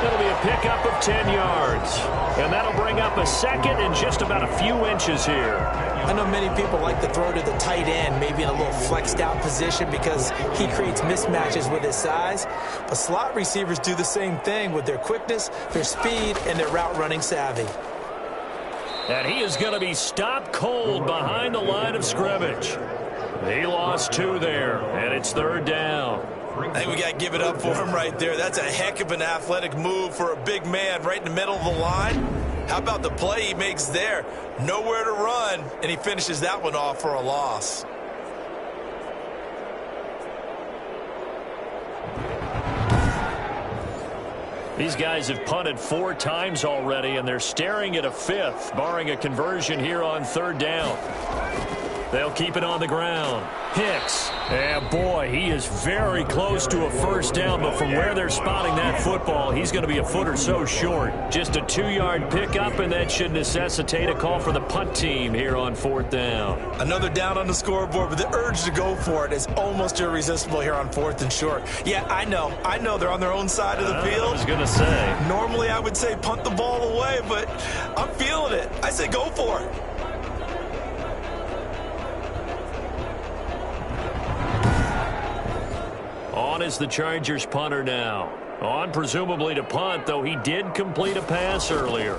It'll be a pickup of 10 yards. And that'll bring up a second and just about a few inches here. I know many people like to throw to the tight end, maybe in a little flexed out position because he creates mismatches with his size. But slot receivers do the same thing with their quickness, their speed, and their route running savvy. And he is going to be stopped cold behind the line of scrimmage. He lost 2 there, and it's 3rd down. I think we got to give it up for him right there. That's a heck of an athletic move for a big man right in the middle of the line. How about the play he makes there? Nowhere to run, and he finishes that one off for a loss. These guys have punted 4 times already, and they're staring at a 5th, barring a conversion here on 3rd down. They'll keep it on the ground. Hicks. And boy, he is very close to a first down, but from where they're spotting that football, he's going to be a foot or so short. Just a 2-yard pickup, and that should necessitate a call for the punt team here on 4th down. Another down on the scoreboard, but the urge to go for it is almost irresistible here on 4th and short. Yeah, I know they're on their own side of the field. I was going to say. Normally I would say punt the ball away, but I'm feeling it. I say go for it. On is the Chargers punter now. On presumably to punt, though he did complete a pass earlier.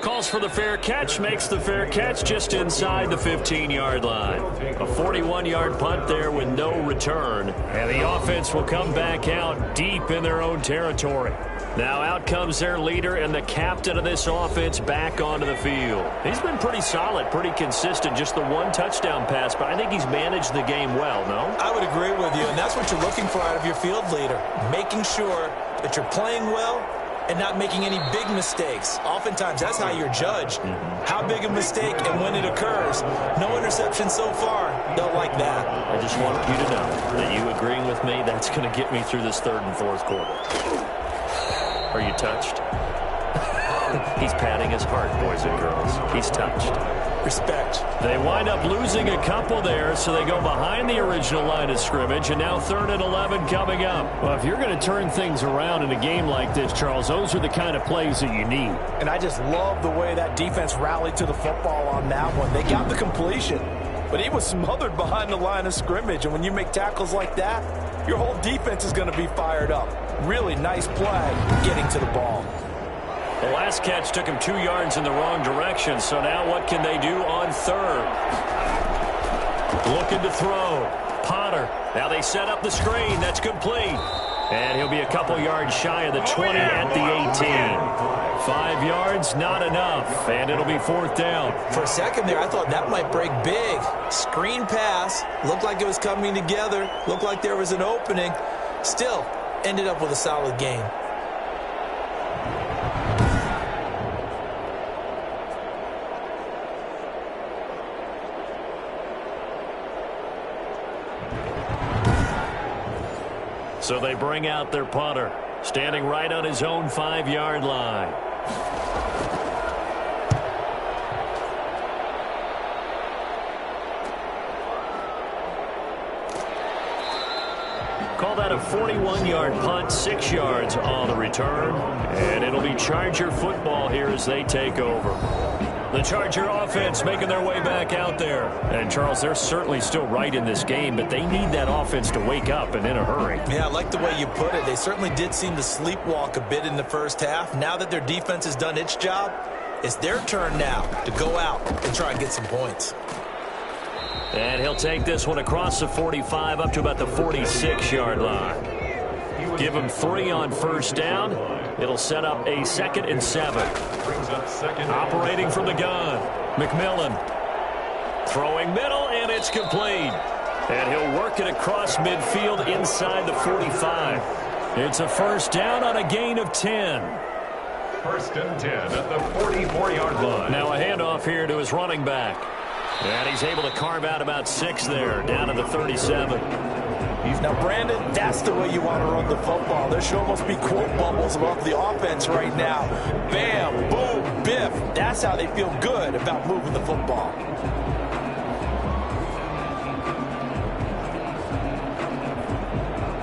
Calls for the fair catch, makes the fair catch just inside the 15-yard line. A 41-yard punt there with no return. And the offense will come back out deep in their own territory. Now out comes their leader and the captain of this offense back onto the field. He's been pretty solid, pretty consistent, just the 1 touchdown pass, but I think he's managed the game well, no? I would agree with you, and that's what you're looking for out of your field leader, making sure that you're playing well and not making any big mistakes. Oftentimes, that's how you're judged. How big a mistake and when it occurs. No interception so far. Don't like that. I just want you to know that you agreeing with me, that's going to get me through this 3rd and 4th quarter. Are you touched? He's patting his heart, boys and girls. He's touched. Respect. They wind up losing a couple there, so they go behind the original line of scrimmage, and now 3rd and 11 coming up. Well, if you're going to turn things around in a game like this, Charles, those are the kind of plays that you need. And I just love the way that defense rallied to the football on that one. They got the completion, but he was smothered behind the line of scrimmage, and when you make tackles like that, your whole defense is going to be fired up. Really nice play getting to the ball. The last catch took him 2 yards in the wrong direction, so now what can they do on 3rd? Looking to throw. Potter. Now they set up the screen. That's complete. And he'll be a couple yards shy of the 20 at the 18. 5 yards, not enough, and it'll be 4th down. For a second there, I thought that might break big. Screen pass. Looked like it was coming together. Looked like there was an opening. Still, ended up with a solid gain. So they bring out their punter, standing right on his own 5-yard line. Call that a 41-yard punt, 6 yards on the return. And it'll be Charger football here as they take over. The Charger offense making their way back out there. And, Charles, they're certainly still right in this game, but they need that offense to wake up and in a hurry. Yeah, I like the way you put it. They certainly did seem to sleepwalk a bit in the first half. Now that their defense has done its job, it's their turn now to go out and try and get some points. And he'll take this one across the 45 up to about the 46-yard line. Give him 3 on 1st down. It'll set up a 2nd and 7. Operating from the gun. McMillan. Throwing middle, and it's complete. And he'll work it across midfield inside the 45. It's a 1st down on a gain of 10. 1st and 10 at the 44-yard line. Now a handoff here to his running back. And he's able to carve out about 6 there, down to the 37. Now, Brandon, that's the way you want to run the football. There should almost be quote bubbles about the offense right now. Bam, boom, biff. That's how they feel good about moving the football.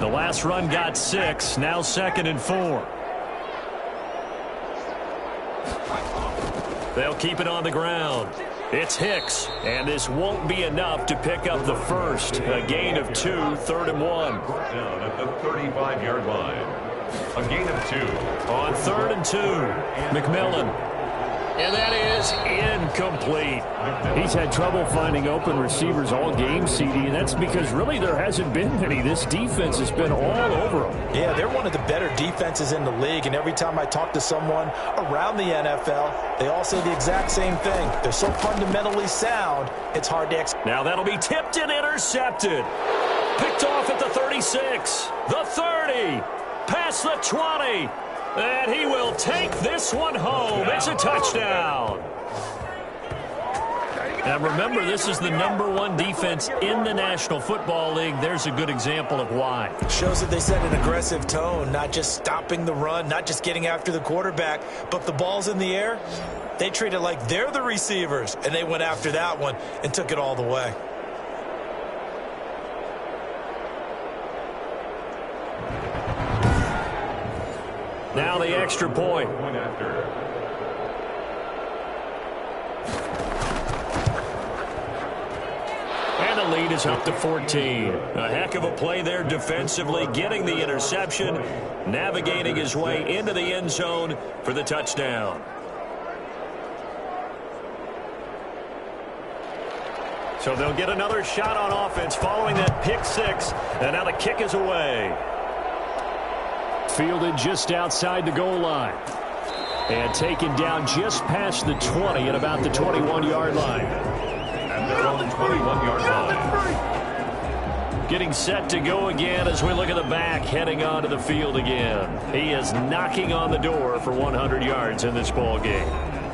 The last run got 6, now 2nd and 4. They'll keep it on the ground. It's Hicks, and this won't be enough to pick up the 1st. A gain of 2, 3rd and 1. Down at the 35-yard line. A gain of 2. On 3rd and 2, McMillan. And that is incomplete. He's had trouble finding open receivers all game, CD, and that's because really there hasn't been any. This defense has been all over them. Yeah, they're one of the better defenses in the league, and every time I talk to someone around the NFL, they all say the exact same thing. They're so fundamentally sound, it's hard to execute. Now that'll be tipped and intercepted. Picked off at the 36, the 30, past the 20. And he will take this one home. It's a touchdown. And remember, this is the #1 defense in the National Football League. There's a good example of why. Shows that they set an aggressive tone, not just stopping the run, not just getting after the quarterback, but the ball's in the air. They treat it like they're the receivers, and they went after that one and took it all the way. Now the extra point. And the lead is up to 14. A heck of a play there defensively, getting the interception, navigating his way into the end zone for the touchdown. So they'll get another shot on offense following that pick 6. And now the kick is away. Fielded just outside the goal line. And taken down just past the 20 at about the 21-yard line. And they're on the 21-yard line. Getting set to go again as we look at the back heading onto the field again. He is knocking on the door for 100 yards in this ball game.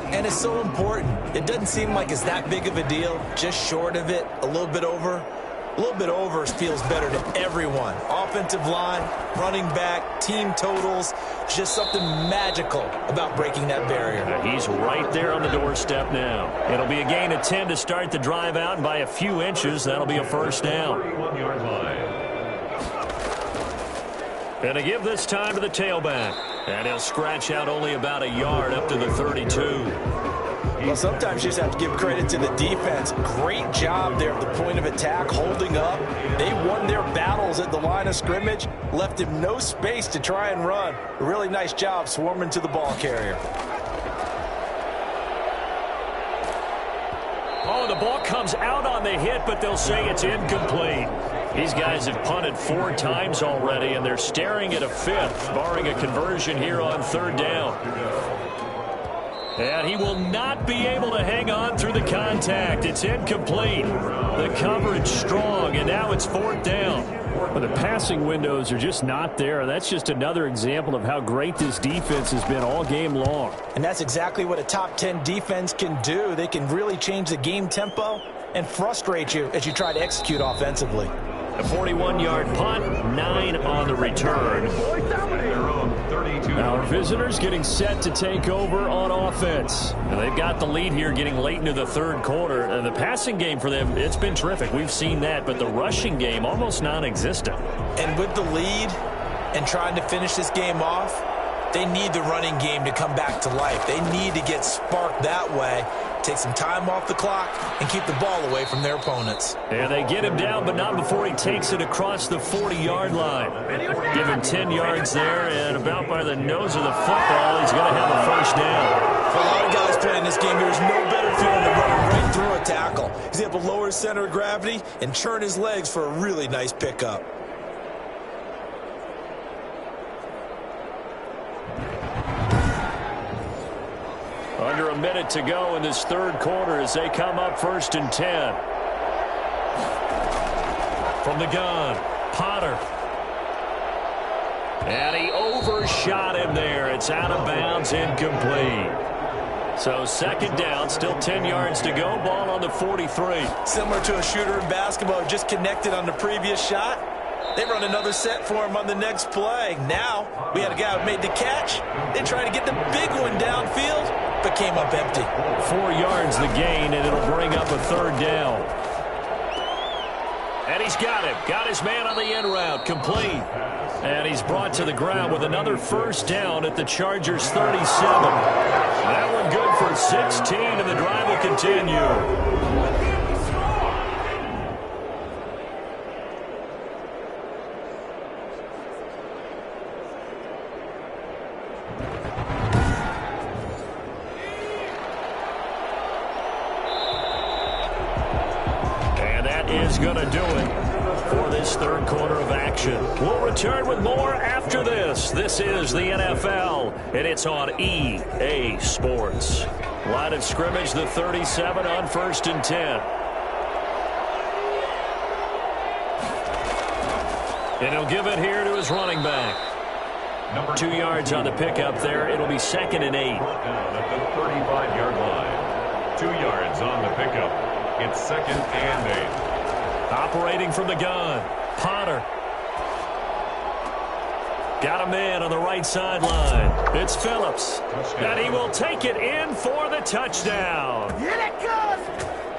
And it's so important. It doesn't seem like it's that big of a deal, just short of it, a little bit over. A little bit over feels better to everyone. Offensive line, running back, team totals, just something magical about breaking that barrier. He's right there on the doorstep now. It'll be a gain of 10 to start the drive out, and by a few inches, that'll be a first down. 31-yard line. And to give this time to the tailback. And he'll scratch out only about a yard up to the 32. Well, sometimes you just have to give credit to the defense. Great job there at the point of attack, holding up. They won their battles at the line of scrimmage, left him no space to try and run. A really nice job swarming to the ball carrier. Oh, the ball comes out on the hit, but they'll say it's incomplete. These guys have punted 4 times already, and they're staring at a 5th, barring a conversion here on 3rd down. And he will not be able to hang on through the contact. It's incomplete. The coverage strong, and now it's 4th down. Well, the passing windows are just not there. That's just another example of how great this defense has been all game long. And that's exactly what a top 10 defense can do. They can really change the game tempo and frustrate you as you try to execute offensively. A 41-yard punt, 9 on the return. Our visitors getting set to take over on offense. And they've got the lead here getting late into the 3rd quarter. And the passing game for them, it's been terrific. We've seen that, but the rushing game almost non-existent. And with the lead and trying to finish this game off, they need the running game to come back to life. They need to get sparked that way, take some time off the clock, and keep the ball away from their opponents. And they get him down, but not before he takes it across the 40-yard line. Give him 10 yards there, and about by the nose of the football, he's going to have a first down. For a lot of guys playing this game, there's no better feeling than running right through a tackle. He's able to lower his center of gravity and churn his legs for a really nice pickup. Under a minute to go in this 3rd quarter as they come up 1st and 10. From the gun, Potter. And he overshot him there. It's out of bounds, incomplete. So 2nd down, still 10 yards to go. Ball on the 43. Similar to a shooter in basketball, just connected on the previous shot. They run another set for him on the next play. Now, we had a guy who made the catch. They tried to get the big one downfield, but came up empty. 4 yards the gain, and it'll bring up a 3rd down. And he's got him. Got his man on the end route. Complete. And he's brought to the ground with another first down at the Chargers' 37. That one good for 16, and the drive will continue. Is going to do it for this 3rd quarter of action. We'll return with more after this. This is the NFL, and it's on EA Sports. Line of scrimmage, the 37 on 1st and 10. And he'll give it here to his running back. 2 yards on the pickup there. It'll be 2nd and 8. At the 35-yard line. 2 yards on the pickup. It's 2nd and 8. Operating from the gun, Potter. Got a man on the right sideline. It's Phillips. And he will take it in for the touchdown. Get it, Gus!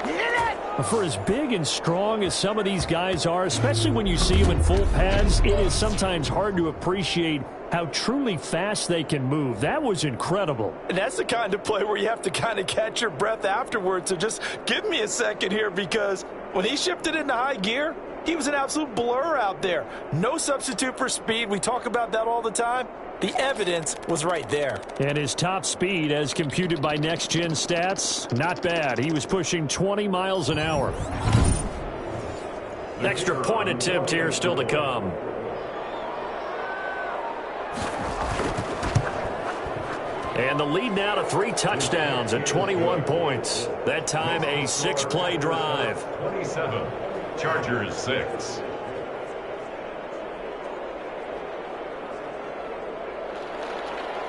Get it! For as big and strong as some of these guys are, especially when you see them in full pads, it is sometimes hard to appreciate how truly fast they can move. That was incredible. And that's the kind of play where you have to kind of catch your breath afterwards. So just give me a second here, because when he shifted into high gear, he was an absolute blur out there. No substitute for speed. We talk about that all the time. The evidence was right there. And his top speed, as computed by Next Gen Stats, not bad. He was pushing 20 miles an hour. Extra point attempt here still to come. And the lead now to 3 touchdowns and 21 points. That time a 6-play drive. 27, Chargers 6.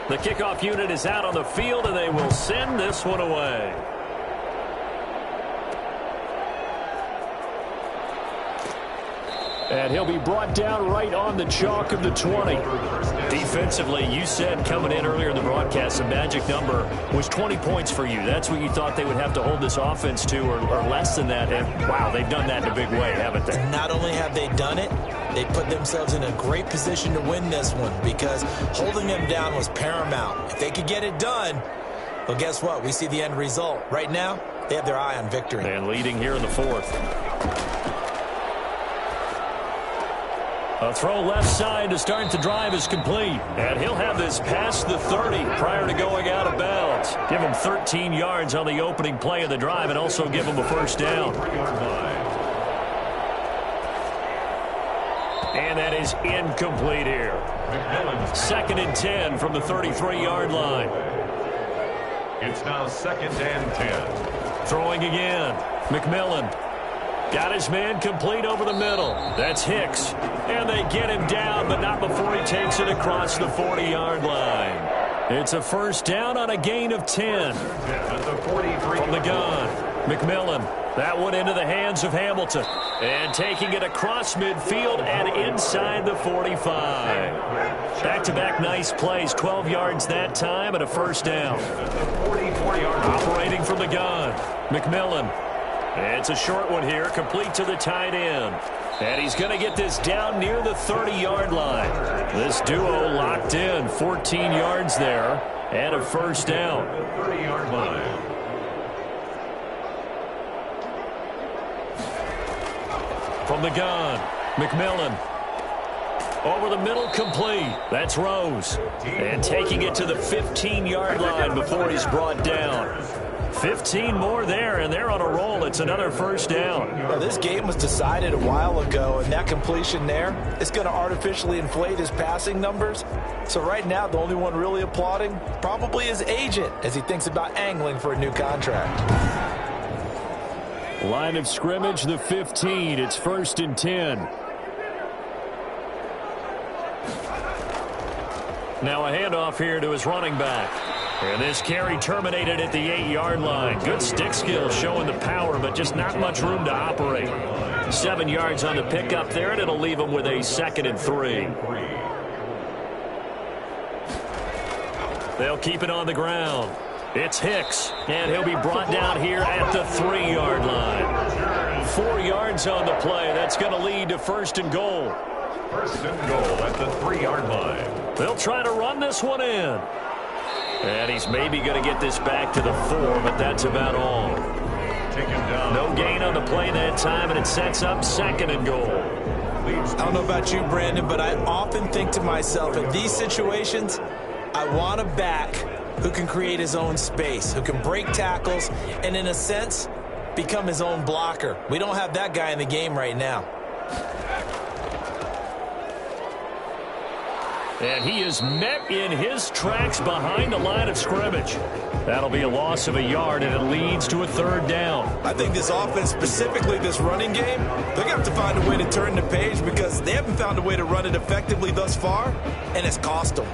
The kickoff unit is out on the field, and they will send this one away. And he'll be brought down right on the chalk of the 20. Defensively, you said coming in earlier in the broadcast, the magic number was 20 points for you. That's what you thought they would have to hold this offense to, or less than that. And, wow, they've done that in a big way, haven't they? Not only have they done it, they put themselves in a great position to win this one because holding them down was paramount. If they could get it done, well, guess what? We see the end result. Right now, they have their eye on victory. And leading here in the fourth. A throw left side to start the drive is complete. And he'll have this past the 30 prior to going out of bounds. Give him 13 yards on the opening play of the drive and also give him a first down. And that is incomplete here. 2nd and 10 from the 33-yard line. It's now 2nd and 10. Throwing again. McMillan. Got his man complete over the middle. That's Hicks. And they get him down, but not before he takes it across the 40-yard line. It's a first down on a gain of 10. From the gun, McMillan. That one into the hands of Hamilton. And taking it across midfield and inside the 45. Back-to-back nice plays. 12 yards that time and a first down. Operating from the gun, McMillan. It's a short one here, complete to the tight end. And he's going to get this down near the 30-yard line. This duo locked in, 14 yards there, and a first down. 30-yard line. From the gun, McMillan. Over the middle, complete. That's Rose. And taking it to the 15-yard line before he's brought down. 15 more there, and they're on a roll. It's another first down. Now, this game was decided a while ago, and that completion there is going to artificially inflate his passing numbers. So right now, the only one really applauding probably his agent as he thinks about angling for a new contract. Line of scrimmage, the 15. It's 1st and 10. Now a handoff here to his running back. And this carry terminated at the 8-yard line. Good stick skills showing the power, but just not much room to operate. 7 yards on the pickup there, and it'll leave him with a 2nd and 3. They'll keep it on the ground. It's Hicks, and he'll be brought down here at the 3-yard line. 4 yards on the play. That's going to lead to 1st and goal. 1st and goal at the 3-yard line. They'll try to run this one in. And he's maybe going to get this back to the 4, but that's about all. Take him down. No gain on the play that time, and it sets up 2nd and goal. I don't know about you, Brandon, but I often think to myself, in these situations, I want a back who can create his own space, who can break tackles, and in a sense, become his own blocker. We don't have that guy in the game right now. And he is met in his tracks behind the line of scrimmage. That'll be a loss of a yard, and it leads to a 3rd down. I think this offense, specifically this running game, they're going to have to find a way to turn the page because they haven't found a way to run it effectively thus far, and it's cost them.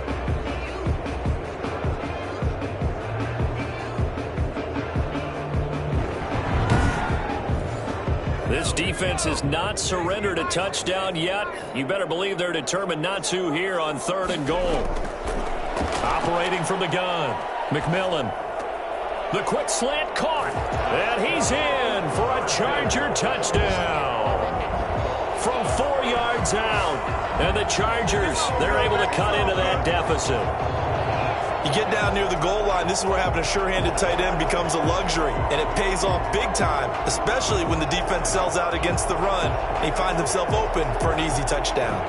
This defense has not surrendered a touchdown yet. You better believe they're determined not to here on 3rd and goal. Operating from the gun, McMillan. The quick slant caught, and he's in for a Charger touchdown. From 4 yards out, and the Chargers, they're able to cut into that deficit. You get down near the goal line, this is where having a sure-handed tight end becomes a luxury, and it pays off big time, especially when the defense sells out against the run, and he finds himself open for an easy touchdown.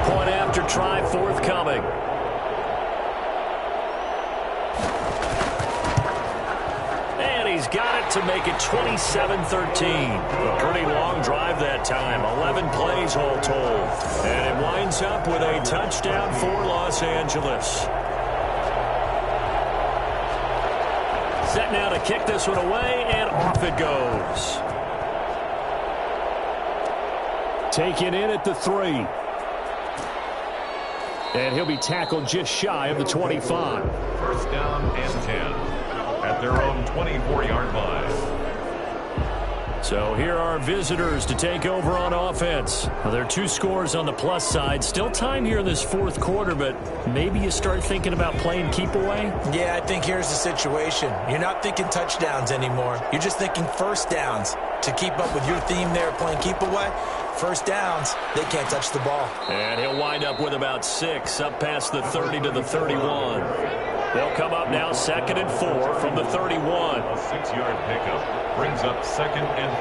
Point after try forthcoming. He's got it to make it 27-13. A pretty long drive that time. 11 plays all told. And it winds up with a touchdown for Los Angeles. Set now to kick this one away, and off it goes. Taken in at the 3. And he'll be tackled just shy of the 25. First down and 10 at their own 24-yard line. So here are visitors to take over on offense. Well, there are 2 scores on the plus side. Still time here in this fourth quarter, but maybe you start thinking about playing keep away? Yeah, I think here's the situation. You're not thinking touchdowns anymore. You're just thinking first downs. To keep up with your theme there playing keep away, first downs, they can't touch the ball. And he'll wind up with about 6 up past the 30 to the 31. They'll come up now 2nd and 4 from the 31. A 6-yard pickup brings up 2nd and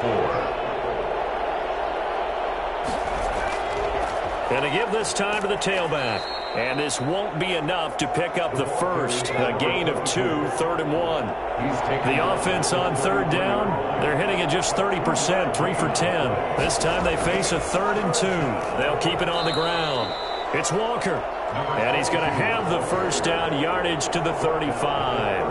4. And to give this time to the tailback. And this won't be enough to pick up the first. A gain of 2, 3rd and 1. The offense on 3rd down, they're hitting at just 30%, 3 for 10. This time they face a 3rd and 2. They'll keep it on the ground. It's Walker. And he's going to have the first down, yardage to the 35.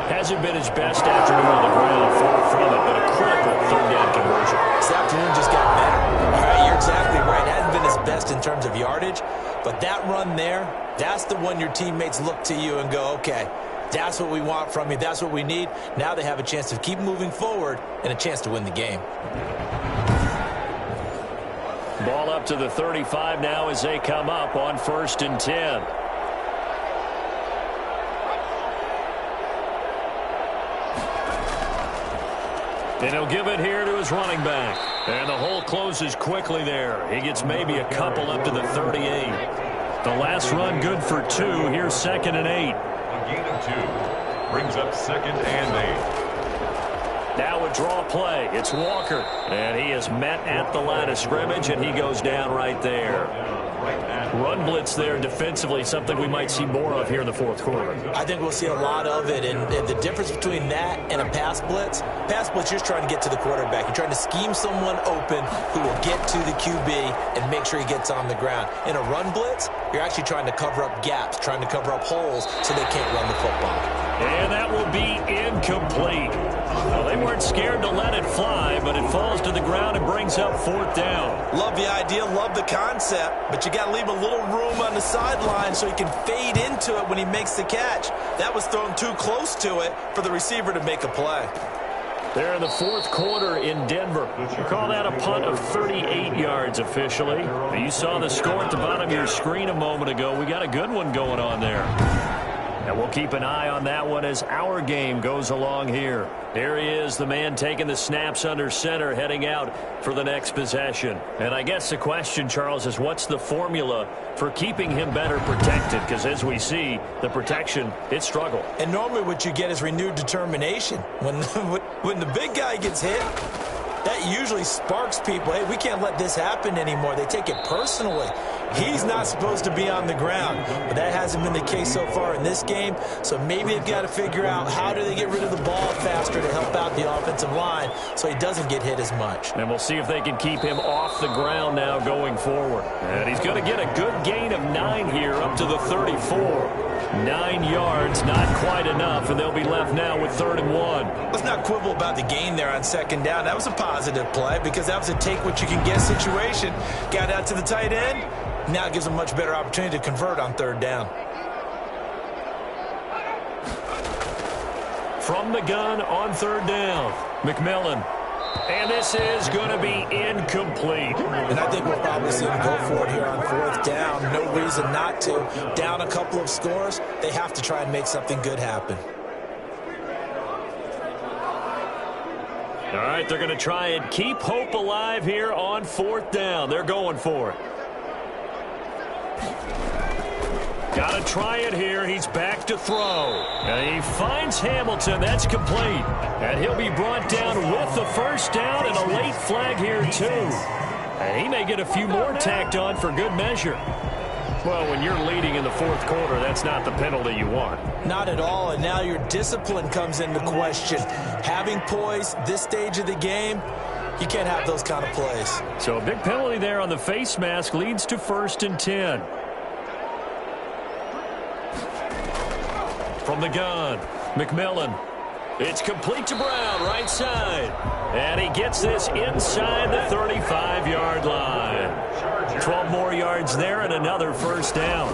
Hasn't been his best afternoon on the ground, far from it, but a critical 3rd down conversion. This afternoon just got better. All right, you're exactly right. Hasn't been his best in terms of yardage, but that run there, that's the one your teammates look to you and go, okay, that's what we want from you. That's what we need. Now they have a chance to keep moving forward and a chance to win the game. Ball up to the 35 now as they come up on 1st and 10. And he'll give it here to his running back. And the hole closes quickly there. He gets maybe a couple up to the 38. The last run good for 2. Here's 2nd and 8. A gain of 2 brings up 2nd and 8. Now a draw play. It's Walker. And he is met at the line of scrimmage, and he goes down right there. Run blitz there defensively, something we might see more of here in the fourth quarter. I think we'll see a lot of it, and the difference between that and a pass blitz, you're just trying to get to the quarterback. You're trying to scheme someone open who will get to the QB and make sure he gets on the ground. In a run blitz, you're actually trying to cover up gaps, trying to cover up holes so they can't run the football. And that will be incomplete. Well, they weren't scared to let it fly, but it falls to the ground and brings up 4th down. Love the idea, love the concept, but you got to leave a little room on the sideline so he can fade into it when he makes the catch. That was thrown too close to it for the receiver to make a play. They're in the fourth quarter in Denver. We call that a punt of 38 yards officially. You saw the score at the bottom of your screen a moment ago. We got a good one going on there. And we'll keep an eye on that one as our game goes along here. There he is, the man taking the snaps under center, heading out for the next possession. And I guess the question, Charles, is what's the formula for keeping him better protected? Because as we see, the protection, it struggled. And normally what you get is renewed determination. When the big guy gets hit, that usually sparks people. Hey, we can't let this happen anymore. They take it personally. He's not supposed to be on the ground, but that hasn't been the case so far in this game. So maybe they've got to figure out how do they get rid of the ball faster to help out the offensive line so he doesn't get hit as much. And we'll see if they can keep him off the ground now going forward. And he's going to get a good gain of 9 here up to the 34. 9 yards, not quite enough, and they'll be left now with 3rd and 1. Let's not quibble about the gain there on 2nd down. That was a positive play because that was a take-what-you-can-get situation. Got out to the tight end. Now it gives them a much better opportunity to convert on 3rd down. From the gun on 3rd down, McMillan. And this is going to be incomplete. And I think we'll probably see him go for it here on 4th down. No reason not to. Down a couple of scores, they have to try and make something good happen. All right, they're going to try and keep hope alive here on 4th down. They're going for it. Got to try it here. He's back to throw. And he finds Hamilton. That's complete. And he'll be brought down with the first down and a late flag here, too. And he may get a few more tacked on for good measure. Well, when you're leading in the fourth quarter, that's not the penalty you want. Not at all, and now your discipline comes into question. Having poise this stage of the game, you can't have those kind of plays. So a big penalty there on the face mask leads to 1st and 10. From the gun, McMillan. It's complete to Brown, right side. And he gets this inside the 35-yard line. 12 more yards there and another first down.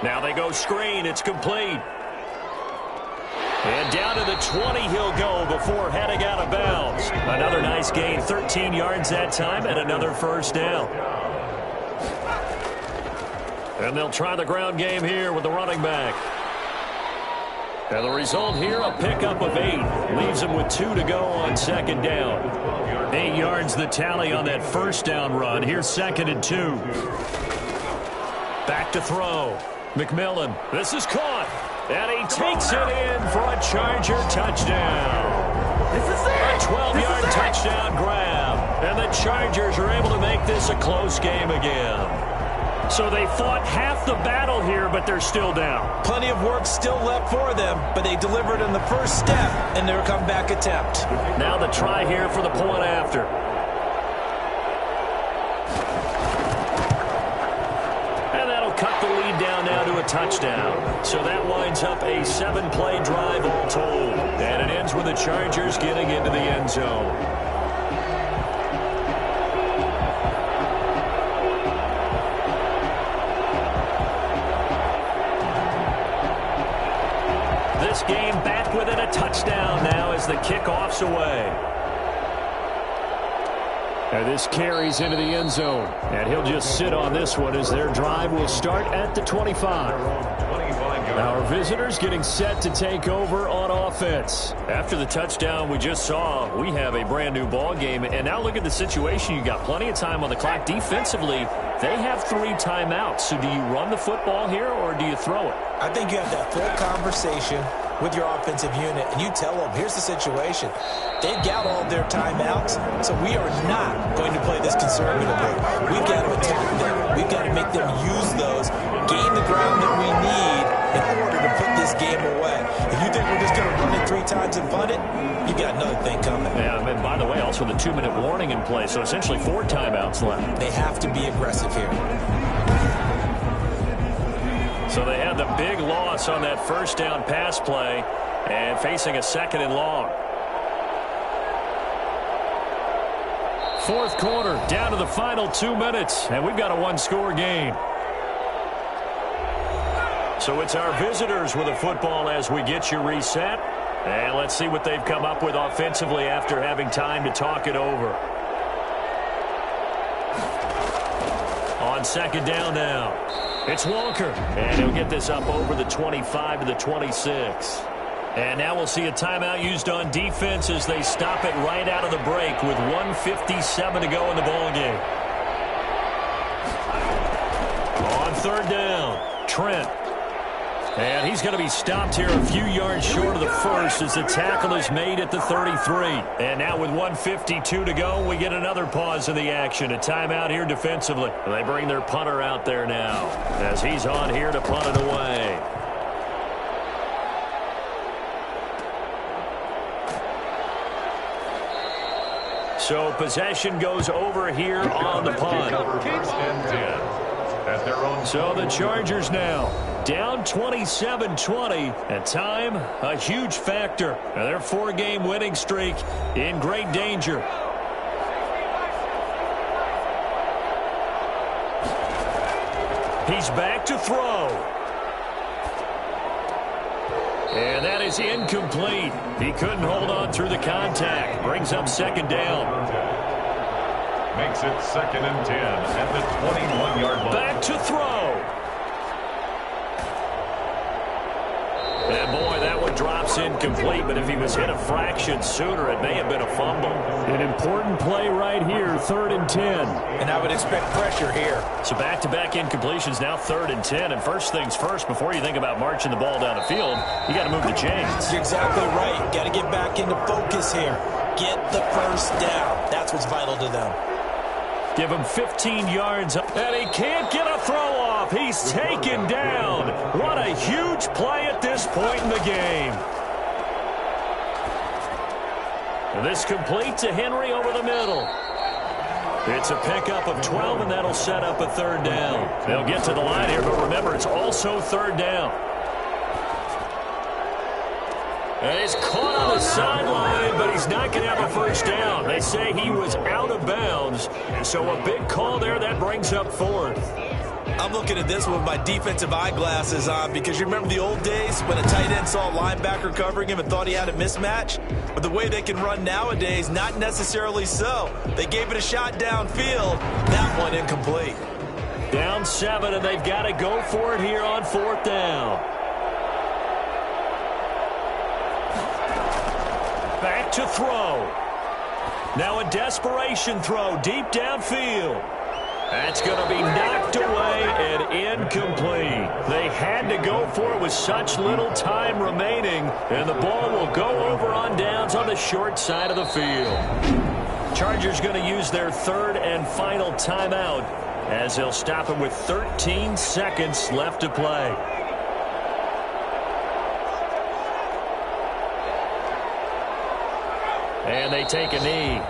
Now they go screen. It's complete. And down to the 20 he'll go before heading out of bounds. Another nice gain, 13 yards that time, and another first down. And they'll try the ground game here with the running back. And the result here, a pickup of 8. Leaves him with 2 to go on second down. 8 yards the tally on that first down run. Here's 2nd and 2. Back to throw. McMillan. This is caught. And he takes it in for a Charger touchdown. This is it. A 12-yard touchdown grab. And the Chargers are able to make this a close game again. So they fought half the battle here, but they're still down. Plenty of work still left for them, but they delivered in the first step in their comeback attempt. Now the try here for the point after. And that'll cut the lead down now to a touchdown. So that winds up a 7-play drive all told. And it ends with the Chargers getting into the end zone. This game back within a touchdown now as the kickoff's away. And this carries into the end zone. And he'll just sit on this one as their drive will start at the 25. Our visitors getting set to take over on offense. After the touchdown we just saw, we have a brand new ball game. And now look at the situation. You got plenty of time on the clock. Defensively, they have 3 timeouts. So do you run the football here or do you throw it? I think you have that full conversation with your offensive unit, and you tell them, here's the situation. They've got all their timeouts, so we are not going to play this conservatively. We've got to attack them. We've got to make them use those, gain the ground that we need in order to put this game away. If you think we're just going to run it 3 times and punt it, you've got another thing coming. Yeah, and by the way, also the 2-minute warning in play, so essentially 4 timeouts left. They have to be aggressive here. So they had the big loss on that first down pass play and facing a 2nd and long. 4th quarter, down to the final 2 minutes, and we've got a 1-score game. So it's our visitors with a football as we get you reset. And let's see what they've come up with offensively after having time to talk it over. On second down now. It's Walker, and he'll get this up over the 25 to the 26. And now we'll see a timeout used on defense as they stop it right out of the break with 1:57 to go in the ballgame. On third down, Trent. And he's going to be stopped here a few yards short of the first as the tackle is made at the 33. And now with 1:52 to go, we get another pause in the action. A timeout here defensively. They bring their punter out there now as he's on here to punt it away. So possession goes over here on the punt. So the Chargers now down 27-20. At time, a huge factor. Their 4-game winning streak in great danger. He's back to throw. And that is incomplete. He couldn't hold on through the contact. Brings up second down. Makes it 2nd and 10 at the 21-yard line. Back to throw. And boy, that one drops incomplete, but if he was hit a fraction sooner, it may have been a fumble. An important play right here, 3rd and 10. And I would expect pressure here. So back-to-back incompletions, now 3rd and 10. And first things first, before you think about marching the ball down the field, you got to move the chains. You're exactly right. Got to get back into focus here. Get the first down. That's what's vital to them. Give him 15 yards, and he can't get a throw off. He's taken down. What a huge play at this point in the game. And this complete to Henry over the middle. It's a pickup of 12, and that'll set up a 3rd down. They'll get to the line here, but remember, it's also 3rd down. And he's caught on the sideline, but he's not going to have a first down. They say he was out of bounds, so a big call there that brings up fourth. I'm looking at this with my defensive eyeglasses on because you remember the old days when a tight end saw a linebacker covering him and thought he had a mismatch? But the way they can run nowadays, not necessarily so. They gave it a shot downfield. That one incomplete. Down 7, and they've got to go for it here on fourth down. Back to throw. Now a desperation throw deep downfield. That's going to be knocked away and incomplete. They had to go for it with such little time remaining, and the ball will go over on downs on the short side of the field. Chargers going to use their third and final timeout as they'll stop it with 13 seconds left to play. And they take a knee.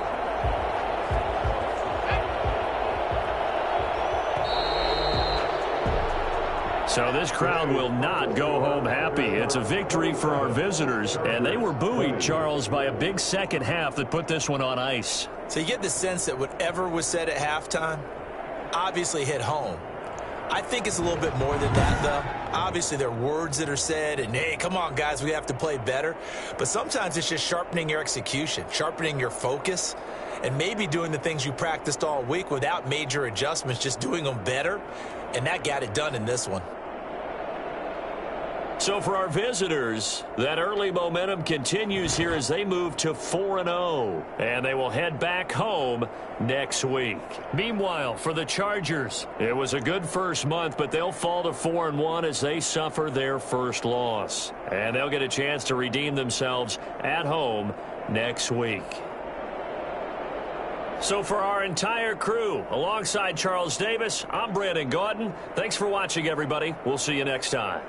So this crowd will not go home happy. It's a victory for our visitors, and they were buoyed, Charles, by a big second half that put this one on ice. So you get the sense that whatever was said at halftime obviously hit home. I think it's a little bit more than that, though. Obviously, there are words that are said, and, hey, come on, guys, we have to play better. But sometimes it's just sharpening your execution, sharpening your focus, and maybe doing the things you practiced all week without major adjustments, just doing them better. And that got it done in this one. So for our visitors, that early momentum continues here as they move to 4-0. And they will head back home next week. Meanwhile, for the Chargers, it was a good first month, but they'll fall to 4-1 as they suffer their first loss. And they'll get a chance to redeem themselves at home next week. So for our entire crew, alongside Charles Davis, I'm Brandon Gaudin. Thanks for watching, everybody. We'll see you next time.